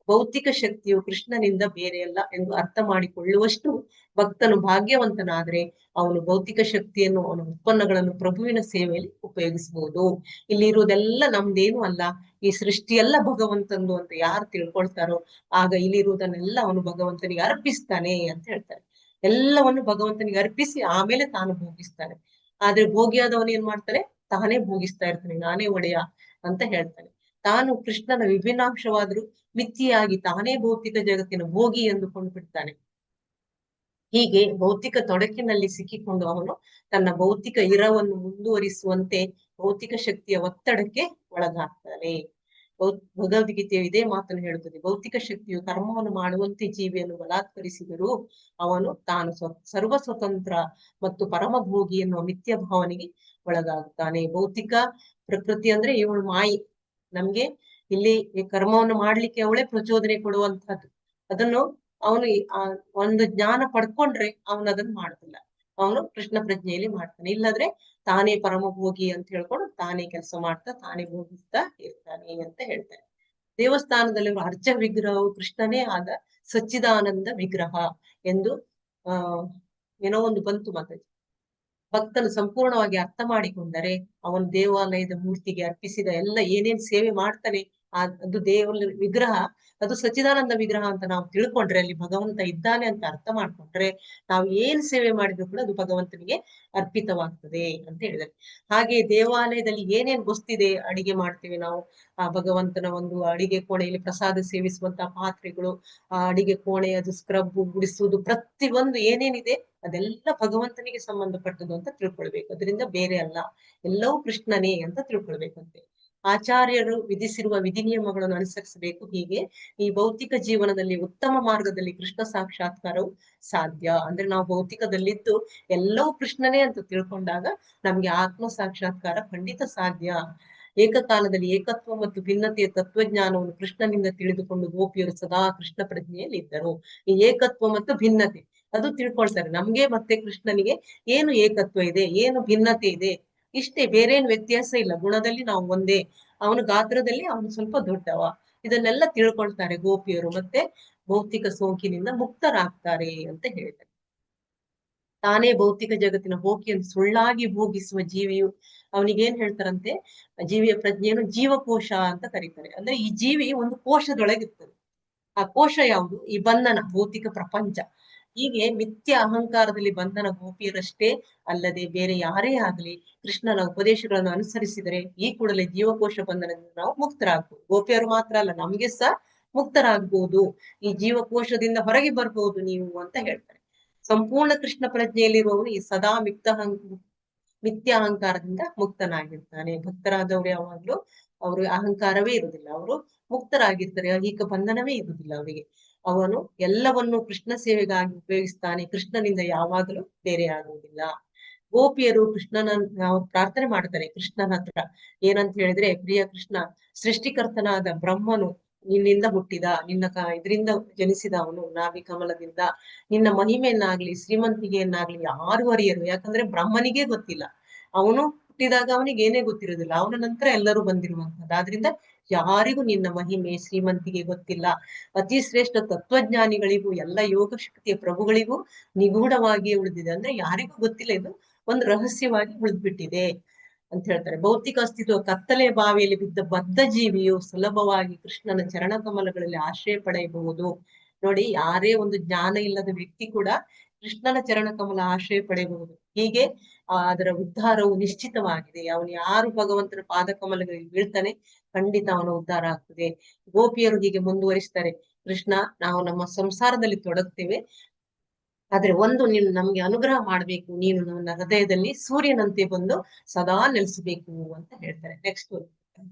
ಭೌತಿಕ ಶಕ್ತಿಯು ಕೃಷ್ಣನಿಂದ ಬೇರೆಯಲ್ಲ ಎಂದು ಅರ್ಥ ಮಾಡಿಕೊಳ್ಳುವಷ್ಟು ಭಕ್ತನು ಭಾಗ್ಯವಂತನಾದ್ರೆ ಅವನು ಭೌತಿಕ ಶಕ್ತಿಯನ್ನು ಅವನ ಉತ್ಪನ್ನಗಳನ್ನು ಪ್ರಭುವಿನ ಸೇವೆಯಲ್ಲಿ ಉಪಯೋಗಿಸಬಹುದು. ಇಲ್ಲಿ ಇರುವುದೆಲ್ಲ ನಮ್ದೇನು ಅಲ್ಲ, ಈ ಸೃಷ್ಟಿ ಎಲ್ಲ ಭಗವಂತಂದು ಅಂತ ಯಾರು ತಿಳ್ಕೊಳ್ತಾರೋ ಆಗ ಇಲ್ಲಿರುವುದನ್ನೆಲ್ಲ ಅವನು ಭಗವಂತನಿಗೆ ಅರ್ಪಿಸ್ತಾನೆ ಅಂತ ಹೇಳ್ತಾರೆ. ಎಲ್ಲವನ್ನು ಭಗವಂತನಿಗೆ ಅರ್ಪಿಸಿ ಆಮೇಲೆ ತಾನು ಭೋಗಿಸ್ತಾನೆ. ಆದ್ರೆ ಭೋಗಿಯಾದವನು ಏನ್ ಮಾಡ್ತಾನೆ, ತಾನೇ ಭೋಗಿಸ್ತಾ ಇರ್ತಾನೆ, ನಾನೇ ಒಡೆಯ ಅಂತ ಹೇಳ್ತಾನೆ. ತಾನು ಕೃಷ್ಣನ ವಿಭಿನ್ನಾಂಶವಾದ್ರೂ ಮಿಥ್ಯೆಯಾಗಿ ತಾನೇ ಭೌತಿಕ ಜಗತ್ತಿನ ಭೋಗಿ ಎಂದುಕೊಂಡು ಬಿಡ್ತಾನೆ. ಹೀಗೆ ಭೌತಿಕ ತೊಡಕಿನಲ್ಲಿ ಸಿಕ್ಕಿಕೊಂಡು ಅವನು ತನ್ನ ಭೌತಿಕ ಇರವನ್ನು ಮುಂದುವರಿಸುವಂತೆ ಭೌತಿಕ ಶಕ್ತಿಯ ಒತ್ತಡಕ್ಕೆ ಒಳಗಾಗ್ತಾನೆ. ಭಗವದ್ಗೀತೆಯು ಇದೇ ಮಾತನ್ನು ಹೇಳುತ್ತದೆ. ಭೌತಿಕ ಶಕ್ತಿಯು ಕರ್ಮವನ್ನು ಮಾಡುವಂತೆ ಜೀವಿಯನ್ನು ಬಲಾತ್ಕರಿಸಿದರೂ ಅವನು ತಾನು ಸರ್ವ ಸ್ವತಂತ್ರ ಮತ್ತು ಪರಮಭೋಗಿ ಎನ್ನುವ ಮಿಥ್ಯ ಭಾವನೆಗೆ ಒಳಗಾಗುತ್ತಾನೆ. ಭೌತಿಕ ಪ್ರಕೃತಿ ಅಂದ್ರೆ ಇವಳು ಮಾಯಿ, ನಮ್ಗೆ ಇಲ್ಲಿ ಈ ಕರ್ಮವನ್ನು ಮಾಡ್ಲಿಕ್ಕೆ ಅವಳೇ ಪ್ರಚೋದನೆ ಕೊಡುವಂತಹದ್ದು. ಅದನ್ನು ಅವನು ಒಂದು ಜ್ಞಾನ ಪಡ್ಕೊಂಡ್ರೆ ಅವನು ಅದನ್ನ ಮಾಡುದಿಲ್ಲ, ಅವನು ಕೃಷ್ಣ ಪ್ರಜ್ಞೆಯಲ್ಲಿ ಮಾಡ್ತಾನೆ. ಇಲ್ಲದ್ರೆ ತಾನೇ ಪರಮಭೋಗಿ ಅಂತ ಹೇಳ್ಕೊಂಡು ತಾನೇ ಕೆಲಸ ಮಾಡ್ತಾ ತಾನೇ ಭೋಗಿಸ್ತಾ ಇರ್ತಾನೆ ಅಂತ ಹೇಳ್ತಾನೆ. ದೇವಸ್ಥಾನದಲ್ಲಿ ಅರ್ಚ ವಿಗ್ರಹವು ಕೃಷ್ಣನೇ ಆದ ಸಚ್ಚಿದಾನಂದ ವಿಗ್ರಹ ಎಂದು ಏನೋ ಒಂದು ಬಂತು ಮಾತಾಜಿ. ಭಕ್ತನು ಸಂಪೂರ್ಣವಾಗಿ ಅರ್ಥ ಮಾಡಿಕೊಂಡರೆ ಅವನು ದೇವಾಲಯದ ಮೂರ್ತಿಗೆ ಅರ್ಪಿಸಿದ ಎಲ್ಲ ಏನೇನ್ ಸೇವೆ ಮಾಡ್ತಾನೆ ಅದು ದೇವರ ವಿಗ್ರಹ, ಅದು ಸಚ್ಚಿದಾನಂದ ವಿಗ್ರಹ ಅಂತ ನಾವು ತಿಳ್ಕೊಂಡ್ರೆ, ಅಲ್ಲಿ ಭಗವಂತ ಇದ್ದಾನೆ ಅಂತ ಅರ್ಥ ಮಾಡ್ಕೊಂಡ್ರೆ ನಾವು ಏನ್ ಸೇವೆ ಮಾಡಿದ್ರು ಕೂಡ ಅದು ಭಗವಂತನಿಗೆ ಅರ್ಪಿತವಾಗ್ತದೆ ಅಂತ ಹೇಳಿದ್ದಾರೆ. ಹಾಗೆ ದೇವಾಲಯದಲ್ಲಿ ಏನೇನ್ ಗೊತ್ತಿದೆ, ಅಡಿಗೆ ಮಾಡ್ತೇವೆ ನಾವು, ಆ ಭಗವಂತನ ಒಂದು ಅಡಿಗೆ ಕೋಣೆಯಲ್ಲಿ ಪ್ರಸಾದ ಸೇವಿಸುವಂತಹ ಪಾತ್ರೆಗಳು, ಆ ಅಡಿಗೆ ಕೋಣೆ, ಅದು ಸ್ಕ್ರಬ್ ಗುಡಿಸುವುದು, ಪ್ರತಿಯೊಂದು ಏನೇನಿದೆ ಅದೆಲ್ಲ ಭಗವಂತನಿಗೆ ಸಂಬಂಧಪಟ್ಟದ್ದು ಅಂತ ತಿಳ್ಕೊಳ್ಬೇಕು. ಅದರಿಂದ ಬೇರೆ ಅಲ್ಲ, ಎಲ್ಲವೂ ಕೃಷ್ಣನೇ ಅಂತ ತಿಳ್ಕೊಳ್ಬೇಕಂತೆ. ಆಚಾರ್ಯರು ವಿಧಿಸಿರುವ ವಿಧಿ ನಿಯಮಗಳನ್ನು ಅನುಸರಿಸಬೇಕು. ಹೀಗೆ ಈ ಭೌತಿಕ ಜೀವನದಲ್ಲಿ ಉತ್ತಮ ಮಾರ್ಗದಲ್ಲಿ ಕೃಷ್ಣ ಸಾಕ್ಷಾತ್ಕಾರವು ಸಾಧ್ಯ. ಅಂದ್ರೆ ನಾವು ಭೌತಿಕದಲ್ಲಿದ್ದು ಎಲ್ಲವೂ ಕೃಷ್ಣನೇ ಅಂತ ತಿಳ್ಕೊಂಡಾಗ ನಮ್ಗೆ ಆತ್ಮ ಸಾಕ್ಷಾತ್ಕಾರ ಖಂಡಿತ ಸಾಧ್ಯ. ಏಕಕಾಲದಲ್ಲಿ ಏಕತ್ವ ಮತ್ತು ಭಿನ್ನತೆಯ ತತ್ವಜ್ಞಾನವನ್ನು ಕೃಷ್ಣನಿಂದ ತಿಳಿದುಕೊಂಡು ಗೋಪಿಯರು ಸದಾ ಕೃಷ್ಣ ಪ್ರಜ್ಞೆಯಲ್ಲಿ ಇದ್ದರು. ಈ ಏಕತ್ವ ಮತ್ತು ಭಿನ್ನತೆ ಅದು ತಿಳ್ಕೊಳ್ತಾರೆ. ನಮ್ಗೆ ಮತ್ತೆ ಕೃಷ್ಣನಿಗೆ ಏನು ಏಕತ್ವ ಇದೆ, ಏನು ಭಿನ್ನತೆ ಇದೆ, ಇಷ್ಟೇ, ಬೇರೆ ಏನು ವ್ಯತ್ಯಾಸ ಇಲ್ಲ. ಗುಣದಲ್ಲಿ ನಾವು ಒಂದೇ, ಅವನು ಗಾತ್ರದಲ್ಲಿ ಅವನು ಸ್ವಲ್ಪ ದೊಡ್ಡವ. ಇದನ್ನೆಲ್ಲ ತಿಳ್ಕೊಳ್ತಾರೆ ಗೋಪಿಯರು, ಮತ್ತೆ ಭೌತಿಕ ಸೋಂಕಿನಿಂದ ಮುಕ್ತರಾಗ್ತಾರೆ ಅಂತ ಹೇಳ್ತಾರೆ. ತಾನೇ ಭೌತಿಕ ಜಗತ್ತಿನ ಭೋಗಿಯನ್ನು ಸುಳ್ಳಾಗಿ ಭೋಗಿಸುವ ಜೀವಿಯು, ಅವನಿಗೇನ್ ಹೇಳ್ತಾರಂತೆ, ಜೀವಿಯ ಪ್ರಜ್ಞೆಯನ್ನು ಜೀವಕೋಶ ಅಂತ ಕರೀತಾರೆ. ಅಂದ್ರೆ ಈ ಜೀವಿ ಒಂದು ಕೋಶದೊಳಗಿರ್ತದೆ. ಆ ಕೋಶ ಯಾವುದು? ಈ ಬಂಧನ, ಭೌತಿಕ ಪ್ರಪಂಚ. ಹೀಗೆ ಮಿಥ್ಯ ಅಹಂಕಾರದಲ್ಲಿ ಬಂಧನ ಗೋಪಿಯರಷ್ಟೇ ಅಲ್ಲದೆ ಬೇರೆ ಯಾರೇ ಆಗಲಿ ಕೃಷ್ಣನ ಉಪದೇಶಗಳನ್ನು ಅನುಸರಿಸಿದರೆ ಈ ಕೂಡಲೇ ಜೀವಕೋಶ ಬಂಧನದಿಂದ ನಾವು ಮುಕ್ತರಾಗ್ಬೋದು. ಗೋಪಿಯರು ಮಾತ್ರ ಅಲ್ಲ, ನಮ್ಗೆ ಸಹ ಮುಕ್ತರಾಗ್ಬೋದು, ಈ ಜೀವಕೋಶದಿಂದ ಹೊರಗೆ ಬರ್ಬೋದು ನೀವು ಅಂತ ಹೇಳ್ತಾರೆ. ಸಂಪೂರ್ಣ ಕೃಷ್ಣ ಪ್ರಜ್ಞೆಯಲ್ಲಿರುವವನು ಈ ಸದಾ ಮಿಥ್ಯ ಅಹಂಕಾರದಿಂದ ಮುಕ್ತನಾಗಿರ್ತಾನೆ. ಭಕ್ತರಾದವರು ಯಾವಾಗ್ಲೂ ಅವರು ಅಹಂಕಾರವೇ ಇರುವುದಿಲ್ಲ, ಅವರು ಮುಕ್ತರಾಗಿರ್ತಾರೆ, ಐಹಿಕ ಬಂಧನವೇ ಇರುವುದಿಲ್ಲ ಅವರಿಗೆ. ಅವನು ಎಲ್ಲವನ್ನು ಕೃಷ್ಣ ಸೇವೆಗಾಗಿ ಉಪಯೋಗಿಸ್ತಾನೆ, ಕೃಷ್ಣನಿಂದ ಯಾವಾಗಲೂ ಬೇರೆ ಆಗುವುದಿಲ್ಲ. ಗೋಪಿಯರು ಕೃಷ್ಣನ ಪ್ರಾರ್ಥನೆ ಮಾಡ್ತಾರೆ ಕೃಷ್ಣನ ಹತ್ರ. ಏನಂತ ಹೇಳಿದ್ರೆ, ಪ್ರಿಯ ಕೃಷ್ಣ, ಸೃಷ್ಟಿಕರ್ತನಾದ ಬ್ರಹ್ಮನು ನಿನ್ನಿಂದ ಹುಟ್ಟಿದ, ಇದರಿಂದ ಜನಿಸಿದ ಅವನು ನಾಭಿ ಕಮಲದಿಂದ. ನಿನ್ನ ಮಹಿಮೆಯನ್ನಾಗ್ಲಿ ಶ್ರೀಮಂತಿಗೆಯನ್ನಾಗ್ಲಿ ಯಾರು ಅರಿಯರು, ಯಾಕಂದ್ರೆ ಬ್ರಹ್ಮನಿಗೆ ಗೊತ್ತಿಲ್ಲ. ಅವನು ಹುಟ್ಟಿದಾಗ ಅವನಿಗೆ ಏನೇ ಗೊತ್ತಿರೋದಿಲ್ಲ, ಅವನ ನಂತರ ಎಲ್ಲರೂ ಬಂದಿರುವಂತದ್ದು. ಆದ್ರಿಂದ ಯಾರಿಗೂ ನಿನ್ನ ಮಹಿಮೆ ಶ್ರೀಮಂತಿಗೆ ಗೊತ್ತಿಲ್ಲ. ಅತಿ ಶ್ರೇಷ್ಠ ತತ್ವಜ್ಞಾನಿಗಳಿಗೂ ಎಲ್ಲ ಯೋಗ ಶಕ್ತಿಯ ಪ್ರಭುಗಳಿಗೂ ನಿಗೂಢವಾಗಿ ಉಳಿದಿದೆ. ಅಂದ್ರೆ ಯಾರಿಗೂ ಗೊತ್ತಿಲ್ಲ, ಇದು ಒಂದು ರಹಸ್ಯವಾಗಿ ಉಳಿದ್ಬಿಟ್ಟಿದೆ ಅಂತ ಹೇಳ್ತಾರೆ. ಭೌತಿಕ ಅಸ್ತಿತ್ವ ಕತ್ತಲೆ ಬಾವಿಯಲ್ಲಿ ಬಿದ್ದ ಬದ್ಧ ಜೀವಿಯು ಸುಲಭವಾಗಿ ಕೃಷ್ಣನ ಚರಣ ಕಮಲಗಳಲ್ಲಿ ಆಶ್ರಯ ಪಡೆಯಬಹುದು. ನೋಡಿ, ಯಾರೇ ಒಂದು ಜ್ಞಾನ ಇಲ್ಲದ ವ್ಯಕ್ತಿ ಕೂಡ ಕೃಷ್ಣನ ಚರಣ ಕಮಲ ಆಶ್ರಯ ಪಡೆಯಬಹುದು. ಹೀಗೆ ಅದರ ಉದ್ಧಾರವು ನಿಶ್ಚಿತವಾಗಿದೆ. ಅವನು ಯಾರು ಭಗವಂತನ ಪಾದ ಕಮಲಗಳಿಗೆ ಬೀಳ್ತಾನೆ, ಖಂಡಿತ ಅವನ ಉದ್ಧಾರ ಆಗ್ತದೆ. ಗೋಪಿಯರು ಹೀಗೆ ಮುಂದುವರಿಸ್ತಾರೆ, ಕೃಷ್ಣ, ನಾವು ನಮ್ಮ ಸಂಸಾರದಲ್ಲಿ ತೊಡಗ್ತೇವೆ, ಆದ್ರೆ ಒಂದು ನೀನು ನಮ್ಗೆ ಅನುಗ್ರಹ ಮಾಡ್ಬೇಕು, ನೀನು ನನ್ನ ಹೃದಯದಲ್ಲಿ ಸೂರ್ಯನಂತೆ ಬಂದು ಸದಾ ನೆಲೆಸಬೇಕು ಅಂತ ಹೇಳ್ತಾರೆ. ನೆಕ್ಸ್ಟ್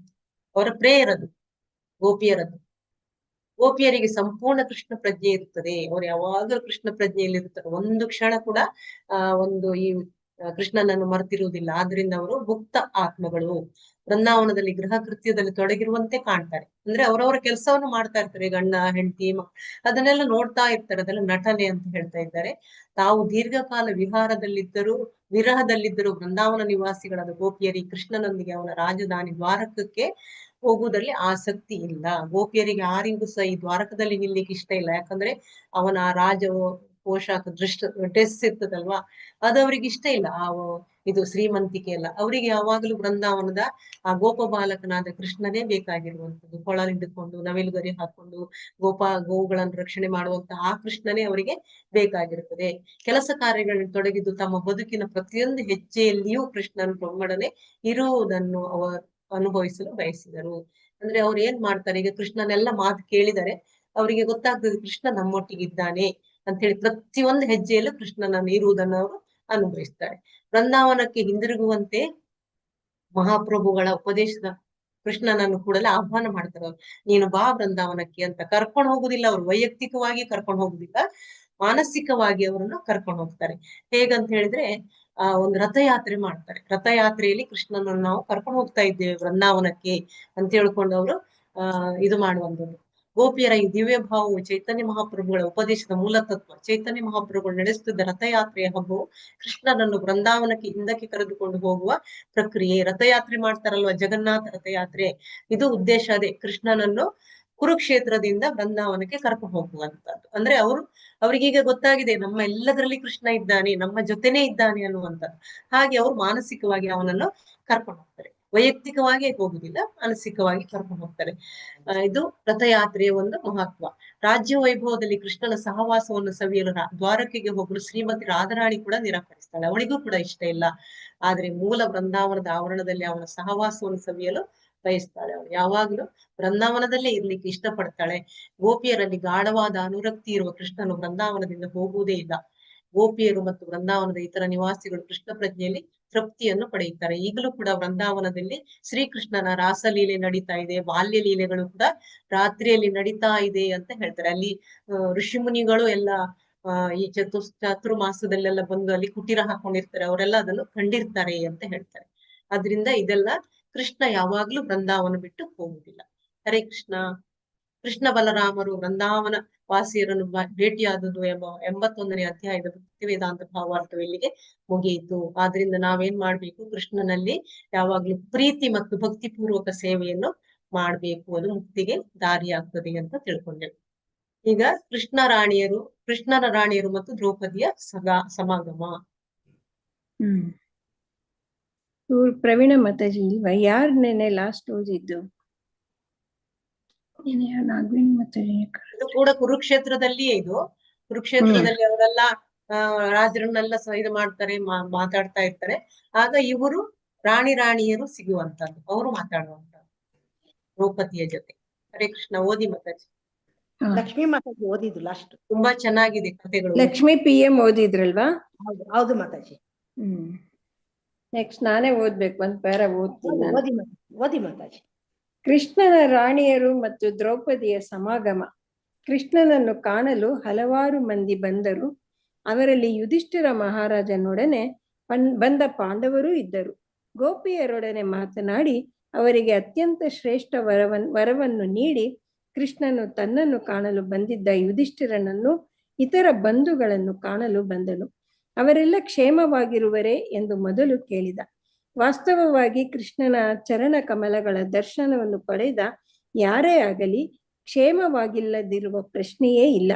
ಅವರ ಪ್ರೇಯರ್ ಅದು, ಗೋಪಿಯರದ್ದು. ಗೋಪಿಯರಿಗೆ ಸಂಪೂರ್ಣ ಕೃಷ್ಣ ಪ್ರಜ್ಞೆ ಇರ್ತದೆ, ಅವ್ರು ಯಾವಾಗಲೂ ಕೃಷ್ಣ ಪ್ರಜ್ಞೆಯಲ್ಲಿ ಇರ್ತಾರೆ. ಒಂದು ಕ್ಷಣ ಕೂಡ ಈ ಕೃಷ್ಣನನ್ನು ಮರೆತಿರುವುದಿಲ್ಲ. ಆದ್ರಿಂದ ಅವರು ಮುಕ್ತ ಆತ್ಮಗಳು. ಬೃಂದಾವನದಲ್ಲಿ ಗೃಹ ಕೃತ್ಯದಲ್ಲಿ ತೊಡಗಿರುವಂತೆ ಕಾಣ್ತಾರೆ. ಅಂದ್ರೆ ಅವರವರ ಕೆಲಸವನ್ನು ಮಾಡ್ತಾ ಇರ್ತಾರೆ, ಗಂಡ ಹೆಂಡತಿ ಅದನ್ನೆಲ್ಲ ನೋಡ್ತಾ ಇರ್ತಾರೆ. ಅದೆಲ್ಲ ನಟನೆ ಅಂತ ಹೇಳ್ತಾ ಇದ್ದಾರೆ. ತಾವು ದೀರ್ಘಕಾಲ ವಿರಹದಲ್ಲಿದ್ದರೂ ಬೃಂದಾವನ ನಿವಾಸಿಗಳಾದ ಗೋಪಿಯರಿ ಕೃಷ್ಣನೊಂದಿಗೆ ಅವನ ರಾಜಧಾನಿ ದ್ವಾರಕಕ್ಕೆ ಹೋಗುವುದರಲ್ಲಿ ಆಸಕ್ತಿ ಇಲ್ಲ. ಗೋಪಿಯರಿಗೆ ಯಾರಿಗೂ ಸಹ ಈ ದ್ವಾರಕದಲ್ಲಿ ನಿಲ್ಲಿಕ್ಕೆ ಇಷ್ಟ ಇಲ್ಲ. ಯಾಕಂದ್ರೆ ಅವನ ಆ ರಾಜ ಪೋಷಾಕ ಡ್ರೆಸ್ ಇರ್ತದಲ್ವಾ, ಅದು ಅವ್ರಿಗೆ ಇಷ್ಟ ಇಲ್ಲ. ಇದು ಶ್ರೀಮಂತಿಕೆ ಎಲ್ಲ ಅವರಿಗೆ ಯಾವಾಗಲೂ ಬೃಂದಾವನದ ಆ ಗೋಪ ಬಾಲಕನಾದ ಕೃಷ್ಣನೇ ಬೇಕಾಗಿರುವಂತದ್ದು. ಕೊಳಲಿದ್ದುಕೊಂಡು ನವಿಲುಗರಿ ಹಾಕೊಂಡು ಗೋವುಗಳನ್ನು ರಕ್ಷಣೆ ಮಾಡುವಂತಹ ಆ ಕೃಷ್ಣನೇ ಅವರಿಗೆ ಬೇಕಾಗಿರುತ್ತದೆ. ಕೆಲಸ ಕಾರ್ಯಗಳಲ್ಲಿ ತೊಡಗಿದ್ದು ತಮ್ಮ ಬದುಕಿನ ಪ್ರತಿಯೊಂದು ಹೆಜ್ಜೆಯಲ್ಲಿಯೂ ಕೃಷ್ಣನ ಪ್ರೊಮ್ಮಡನೆ ಇರುವುದನ್ನು ಅವರು ಅನುಭವಿಸಲು ಬಯಸಿದರು. ಅಂದ್ರೆ ಅವ್ರು ಏನ್ ಮಾಡ್ತಾರೆ, ಈಗ ಕೃಷ್ಣನೆಲ್ಲ ಮಾತು ಕೇಳಿದರೆ ಅವರಿಗೆ ಗೊತ್ತಾಗ್ತದೆ ಕೃಷ್ಣ ನಮ್ಮೊಟ್ಟಿಗಿದ್ದಾನೆ ಅಂತ ಹೇಳಿ. ಪ್ರತಿಯೊಂದು ಹೆಜ್ಜೆಯಲ್ಲೂ ಕೃಷ್ಣನನ್ನು ಇರುವುದನ್ನು ಅವರು ಅನುಭವಿಸ್ತಾರೆ. ಬೃಂದಾವನಕ್ಕೆ ಹಿಂದಿರುಗುವಂತೆ ಮಹಾಪ್ರಭುಗಳ ಉಪದೇಶದ ಕೃಷ್ಣನನ್ನು ಕೂಡಲೇ ಆಹ್ವಾನ ಮಾಡ್ತಾರೆ ಅವ್ರು. ನೀನು ಬಾ ಬೃಂದಾವನಕ್ಕೆ ಅಂತ ಕರ್ಕೊಂಡು ಹೋಗುದಿಲ್ಲ, ಅವ್ರು ವೈಯಕ್ತಿಕವಾಗಿ ಕರ್ಕೊಂಡು ಹೋಗುದಿಲ್ಲ, ಮಾನಸಿಕವಾಗಿ ಅವರನ್ನು ಕರ್ಕೊಂಡು ಹೋಗ್ತಾರೆ. ಹೇಗಂತ ಹೇಳಿದ್ರೆ ಒಂದು ರಥಯಾತ್ರೆ ಮಾಡ್ತಾರೆ. ರಥಯಾತ್ರೆಯಲ್ಲಿ ಕೃಷ್ಣನನ್ನು ನಾವು ಕರ್ಕೊಂಡು ಹೋಗ್ತಾ ಇದ್ದೇವೆ ಬೃಂದಾವನಕ್ಕೆ ಅಂತ ಹೇಳ್ಕೊಂಡು ಅವರು ಇದು ಮಾಡುವಂಥದ್ದು. ಗೋಪಿಯರ ಈ ದಿವ್ಯ ಭಾವವು ಚೈತನ್ಯ ಮಹಾಪ್ರಭುಗಳ ಉಪದೇಶದ ಮೂಲ ತತ್ವ. ಚೈತನ್ಯ ಮಹಾಪ್ರಭುಗಳು ನಡೆಸುತ್ತಿದ್ದ ರಥಯಾತ್ರೆಯ ಹಬ್ಬವು ಕೃಷ್ಣನನ್ನು ಬೃಂದಾವನಕ್ಕೆ ಹಿಂದಕ್ಕೆ ಕರೆದುಕೊಂಡು ಹೋಗುವ ಪ್ರಕ್ರಿಯೆ. ರಥಯಾತ್ರೆ ಮಾಡ್ತಾರಲ್ವಾ, ಜಗನ್ನಾಥ ರಥಯಾತ್ರೆ, ಇದು ಉದ್ದೇಶ ಅದೇ, ಕೃಷ್ಣನನ್ನು ಕುರುಕ್ಷೇತ್ರದಿಂದ ಬೃಂದಾವನಕ್ಕೆ ಕರ್ಕೊಂಡು ಹೋಗುವಂತದ್ದು. ಅಂದ್ರೆ ಅವ್ರಿಗೀಗ ಗೊತ್ತಾಗಿದೆ ನಮ್ಮ ಎಲ್ಲದರಲ್ಲಿ ಕೃಷ್ಣ ಇದ್ದಾನೆ, ನಮ್ಮ ಜೊತೆನೇ ಇದ್ದಾನೆ ಅನ್ನುವಂಥದ್ದು. ಹಾಗೆ ಅವರು ಮಾನಸಿಕವಾಗಿ ಅವನನ್ನು ಕರ್ಕೊಂಡು ಹೋಗ್ತಾರೆ. ವೈಯಕ್ತಿಕವಾಗಿ ಹೋಗುದಿಲ್ಲ, ಮಾನಸಿಕವಾಗಿ ಕರ್ಕೊಂಡು ಹೋಗ್ತಾರೆ. ಇದು ರಥಯಾತ್ರೆಯ ಒಂದು ಮಹತ್ವ. ರಾಜ್ಯ ವೈಭವದಲ್ಲಿ ಕೃಷ್ಣನ ಸಹವಾಸವನ್ನು ಸವಿಯಲು ದ್ವಾರಕೆಗೆ ಹೋಗಲು ಶ್ರೀಮತಿ ರಾಧಾರಾಣಿ ಕೂಡ ನಿರಾಕರಿಸ್ತಾಳೆ. ಅವಳಿಗೂ ಕೂಡ ಇಷ್ಟ ಇಲ್ಲ. ಆದ್ರೆ ಮೂಲ ಬೃಂದಾವನದ ಆವರಣದಲ್ಲಿ ಅವನ ಸಹವಾಸವನ್ನು ಸವಿಯಲು ಬಯಸ್ತಾಳೆ. ಅವಳು ಯಾವಾಗ್ಲೂ ಬೃಂದಾವನದಲ್ಲೇ ಇರ್ಲಿಕ್ಕೆ ಇಷ್ಟಪಡ್ತಾಳೆ. ಗೋಪಿಯರಲ್ಲಿ ಗಾಢವಾದ ಅನುರಕ್ತಿ ಇರುವ ಕೃಷ್ಣನು ಬೃಂದಾವನದಿಂದ ಹೋಗುವುದೇ ಇಲ್ಲ. ಗೋಪಿಯರು ಮತ್ತು ಬೃಂದಾವನದ ಇತರ ನಿವಾಸಿಗಳು ಕೃಷ್ಣ ಪ್ರಜ್ಞೆಯಲ್ಲಿ ತೃಪ್ತಿಯನ್ನು ಪಡೆಯುತ್ತಾರೆ. ಈಗಲೂ ಕೂಡ ಬೃಂದಾವನದಲ್ಲಿ ಶ್ರೀಕೃಷ್ಣನ ರಾಸಲೀಲೆ ನಡೀತಾ ಇದೆ, ಬಾಲ್ಯ ಲೀಲೆಗಳು ಕೂಡ ರಾತ್ರಿಯಲ್ಲಿ ನಡೀತಾ ಇದೆ ಅಂತ ಹೇಳ್ತಾರೆ. ಅಲ್ಲಿ ಋಷಿ ಮುನಿಗಳು ಎಲ್ಲ ಈ ಚಾತುರ್ಮಾಸದಲ್ಲೆಲ್ಲ ಬಂದು ಅಲ್ಲಿ ಕುಟೀರ ಹಾಕೊಂಡಿರ್ತಾರೆ, ಅವರೆಲ್ಲ ಅದನ್ನು ಕಂಡಿರ್ತಾರೆ ಅಂತ ಹೇಳ್ತಾರೆ. ಅದ್ರಿಂದ ಇದೆಲ್ಲ ಕೃಷ್ಣ ಯಾವಾಗ್ಲೂ ಬೃಂದಾವನ ಬಿಟ್ಟು ಹೋಗುದಿಲ್ಲ. ಹರೇ ಕೃಷ್ಣ. ಕೃಷ್ಣ ಬಲರಾಮರು ಬೃಂದಾವನ ವಾಸಿಯರನ್ನು ಭೇಟಿಯಾದದ್ದು ಎಂಬ 81ನೇ ಅಧ್ಯಾಯದ ಭಕ್ತಿ ವೇದಾಂತ ಭಾವಾರ್ಥವು ಇಲ್ಲಿಗೆ ಮುಗಿಯಿತು. ಆದ್ರಿಂದ ನಾವೇನ್ ಮಾಡ್ಬೇಕು, ಕೃಷ್ಣನಲ್ಲಿ ಯಾವಾಗ್ಲೂ ಪ್ರೀತಿ ಮತ್ತು ಭಕ್ತಿಪೂರ್ವಕ ಸೇವೆಯನ್ನು ಮಾಡ್ಬೇಕು, ಅದು ಮುಕ್ತಿಗೆ ದಾರಿಯಾಗ್ತದೆ ಅಂತ ತಿಳ್ಕೊಂಡೆವು. ಈಗ ಕೃಷ್ಣನ ರಾಣಿಯರು ಮತ್ತು ದ್ರೌಪದಿಯ ಸಮಾಗಮ. ಇವ್ರು ಪ್ರವೀಣ ಮಾತಾಜಿ ಇಲ್ವಾ? ಯಾರು ನೆನೆ ಲಾಸ್ಟ್ ಓದಿದ್ದು? ನಾಗವೇಣಿ ಮಾತಾಜಿ. ಇದು ಕೂಡ ಕುರುಕ್ಷೇತ್ರದಲ್ಲಿಯೇ. ಇದು ಕುರುಕ್ಷೇತ್ರದಲ್ಲಿ ಅವರೆಲ್ಲ ರಾಜರನ್ನೆಲ್ಲ ಇದು ಮಾಡ್ತಾರೆ, ಮಾತಾಡ್ತಾ ಇರ್ತಾರೆ. ಆಗ ಇವರು ರಾಣಿಯರು ಸಿಗುವಂತದ್ದು, ಅವರು ಮಾತಾಡುವಂತದ್ದು ದ್ರೌಪದಿಯ ಜೊತೆ. ಹರೇ ಕೃಷ್ಣ. ಓದಿ ಮಾತಾಜಿ. ಲಕ್ಷ್ಮೀ ಮಾತಾಜಿ ಓದಿದ್ದು ಲಾಸ್ಟ್. ತುಂಬಾ ಚೆನ್ನಾಗಿದೆ ಕಥೆಗಳು. ಲಕ್ಷ್ಮೀ PM ಓದಿದ್ರಲ್ವಾ? ಹೌದು ಮಾತಾಜಿ. ನೆಕ್ಸ್ಟ್ ನಾನೇ ಓದ್ಬೇಕು, ಒಂದ್ ಪ್ಯಾರ ಓದ್ತೀನಿ. ಓದಿ ಮಾತಾಜಿ. ಕೃಷ್ಣನ ರಾಣಿಯರು ಮತ್ತು ದ್ರೌಪದಿಯ ಸಮಾಗಮ. ಕೃಷ್ಣನನ್ನು ಕಾಣಲು ಹಲವಾರು ಮಂದಿ ಬಂದರು. ಅವರಲ್ಲಿ ಯುಧಿಷ್ಠಿರ ಮಹಾರಾಜನೊಡನೆ ಬಂದ ಪಾಂಡವರೂ ಇದ್ದರು. ಗೋಪಿಯರೊಡನೆ ಮಾತನಾಡಿ ಅವರಿಗೆ ಅತ್ಯಂತ ಶ್ರೇಷ್ಠ ವರವನ್ನು ನೀಡಿ ಕೃಷ್ಣನು ತನ್ನನ್ನು ಕಾಣಲು ಬಂದಿದ್ದ ಯುಧಿಷ್ಠಿರನನ್ನು ಇತರ ಬಂಧುಗಳನ್ನು ಕಾಣಲು ಬಂದನು. ಅವರೆಲ್ಲ ಕ್ಷೇಮವಾಗಿರುವರೇ ಎಂದು ಮೊದಲು ಕೇಳಿದ. ವಾಸ್ತವವಾಗಿ ಕೃಷ್ಣನ ಚರಣ ಕಮಲಗಳ ದರ್ಶನವನ್ನು ಪಡೆದ ಯಾರೇ ಆಗಲಿ ಕ್ಷೇಮವಾಗಿಲ್ಲದಿರುವ ಪ್ರಶ್ನೆಯೇ ಇಲ್ಲ.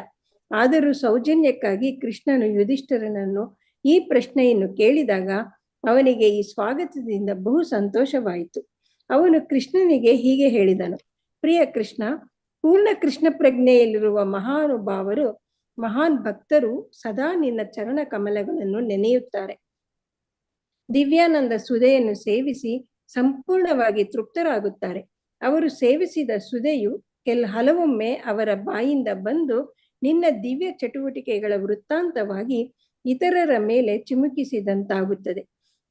ಆದರೂ ಸೌಜನ್ಯಕ್ಕಾಗಿ ಕೃಷ್ಣನು ಯುಧಿಷ್ಠಿರನನ್ನು ಈ ಪ್ರಶ್ನೆಯನ್ನು ಕೇಳಿದಾಗ ಅವನಿಗೆ ಈ ಸ್ವಾಗತದಿಂದ ಬಹು ಸಂತೋಷವಾಯಿತು. ಅವನು ಕೃಷ್ಣನಿಗೆ ಹೀಗೆ ಹೇಳಿದನು: ಪ್ರಿಯ ಕೃಷ್ಣ, ಪೂರ್ಣ ಕೃಷ್ಣ ಪ್ರಜ್ಞೆಯಲ್ಲಿರುವ ಮಹಾನುಭಾವರು, ಮಹಾನ್ ಭಕ್ತರು ಸದಾ ನಿನ್ನ ಚರಣ ಕಮಲಗಳನ್ನು ನೆನೆಯುತ್ತಾರೆ. ದಿವ್ಯಾನಂದ ಸುಧೆಯನ್ನು ಸೇವಿಸಿ ಸಂಪೂರ್ಣವಾಗಿ ತೃಪ್ತರಾಗುತ್ತಾರೆ. ಅವರು ಸೇವಿಸಿದ ಸುಧೆಯು ಹಲವೊಮ್ಮೆ ಅವರ ಬಾಯಿಂದ ಬಂದು ನಿನ್ನ ದಿವ್ಯ ಚಟುವಟಿಕೆಗಳ ವೃತ್ತಾಂತವಾಗಿ ಇತರರ ಮೇಲೆ ಚಿಮುಕಿಸಿದಂತಾಗುತ್ತದೆ.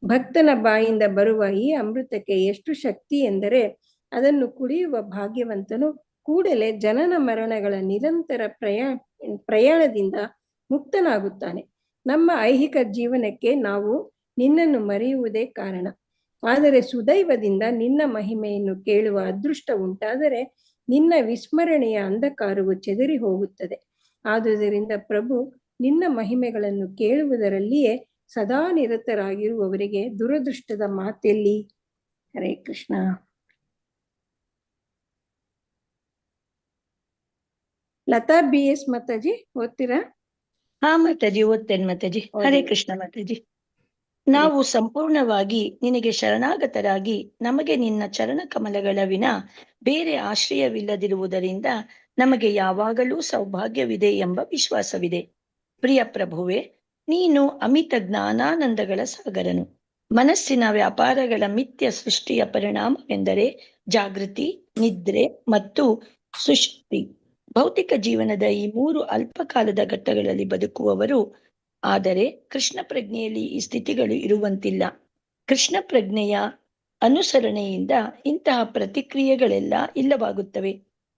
ಭಕ್ತನ ಬಾಯಿಂದ ಬರುವ ಈ ಅಮೃತಕ್ಕೆ ಎಷ್ಟು ಶಕ್ತಿ ಎಂದರೆ ಅದನ್ನು ಕುಡಿಯುವ ಭಾಗ್ಯವಂತನು ಕೂಡಲೇ ಜನನ ಮರಣಗಳ ನಿರಂತರ ಪ್ರಯಾಣದಿಂದ ಮುಕ್ತನಾಗುತ್ತಾನೆ. ನಮ್ಮ ಐಹಿಕ ಜೀವನಕ್ಕೆ ನಾವು ನಿನ್ನನ್ನು ಮರೆಯುವುದೇ ಕಾರಣ. ಆದರೆ ಸುದೈವದಿಂದ ನಿನ್ನ ಮಹಿಮೆಯನ್ನು ಕೇಳುವ ಅದೃಷ್ಟ ಉಂಟಾದರೆ ನಿನ್ನ ವಿಸ್ಮರಣೆಯ ಅಂಧಕಾರವು ಚೆದರಿ ಹೋಗುತ್ತದೆ. ಆದುದರಿಂದ ಪ್ರಭು, ನಿನ್ನ ಮಹಿಮೆಗಳನ್ನು ಕೇಳುವುದರಲ್ಲಿಯೇ ಸದಾ ನಿರತರಾಗಿರುವವರಿಗೆ ದುರದೃಷ್ಟದ ಮಾತೆಲ್ಲಿ? ಹರೇ ಕೃಷ್ಣ. ಲತಾ BS ಮಾತಾಜಿ ಓದ್ತೀರಾ? ಹಾ ಮಾತಾಜಿ, ಓದ್ತೇನೆ ಮಾತಾಜಿ. ಹರೇ ಕೃಷ್ಣ ಮಾತಾಜಿ. ನಾವು ಸಂಪೂರ್ಣವಾಗಿ ನಿನಗೆ ಶರಣಾಗತರಾಗಿ ನಮಗೆ ನಿನ್ನ ಚರಣ ಕಮಲಗಳ ವಿನ ಬೇರೆ ಆಶ್ರಯವಿಲ್ಲದಿರುವುದರಿಂದ ನಮಗೆ ಯಾವಾಗಲೂ ಸೌಭಾಗ್ಯವಿದೆ ಎಂಬ ವಿಶ್ವಾಸವಿದೆ. ಪ್ರಿಯ ಪ್ರಭುವೆ, ನೀನು ಅಮಿತ ಜ್ಞಾನಾನಂದಗಳ ಸಾಗರನು. ಮನಸ್ಸಿನ ವ್ಯಾಪಾರಗಳ ಮಿಥ್ಯ ಸೃಷ್ಟಿಯ ಪರಿಣಾಮವೆಂದರೆ ಜಾಗೃತಿ, ನಿದ್ರೆ ಮತ್ತು ಸುಷುಪ್ತಿ. ಭೌತಿಕ ಜೀವನದ ಈ 3 ಅಲ್ಪಕಾಲದ ಘಟ್ಟಗಳಲ್ಲಿ ಬದುಕುವವರು. ಆದರೆ ಕೃಷ್ಣ ಪ್ರಜ್ಞೆಯಲ್ಲಿ ಈ ಸ್ಥಿತಿಗಳು ಇರುವಂತಿಲ್ಲ. ಕೃಷ್ಣ ಪ್ರಜ್ಞೆಯ ಅನುಸರಣೆಯಿಂದ ಇಂತಹ ಪ್ರತಿಕ್ರಿಯೆಗಳೆಲ್ಲ ಇಲ್ಲವಾಗುತ್ತವೆ.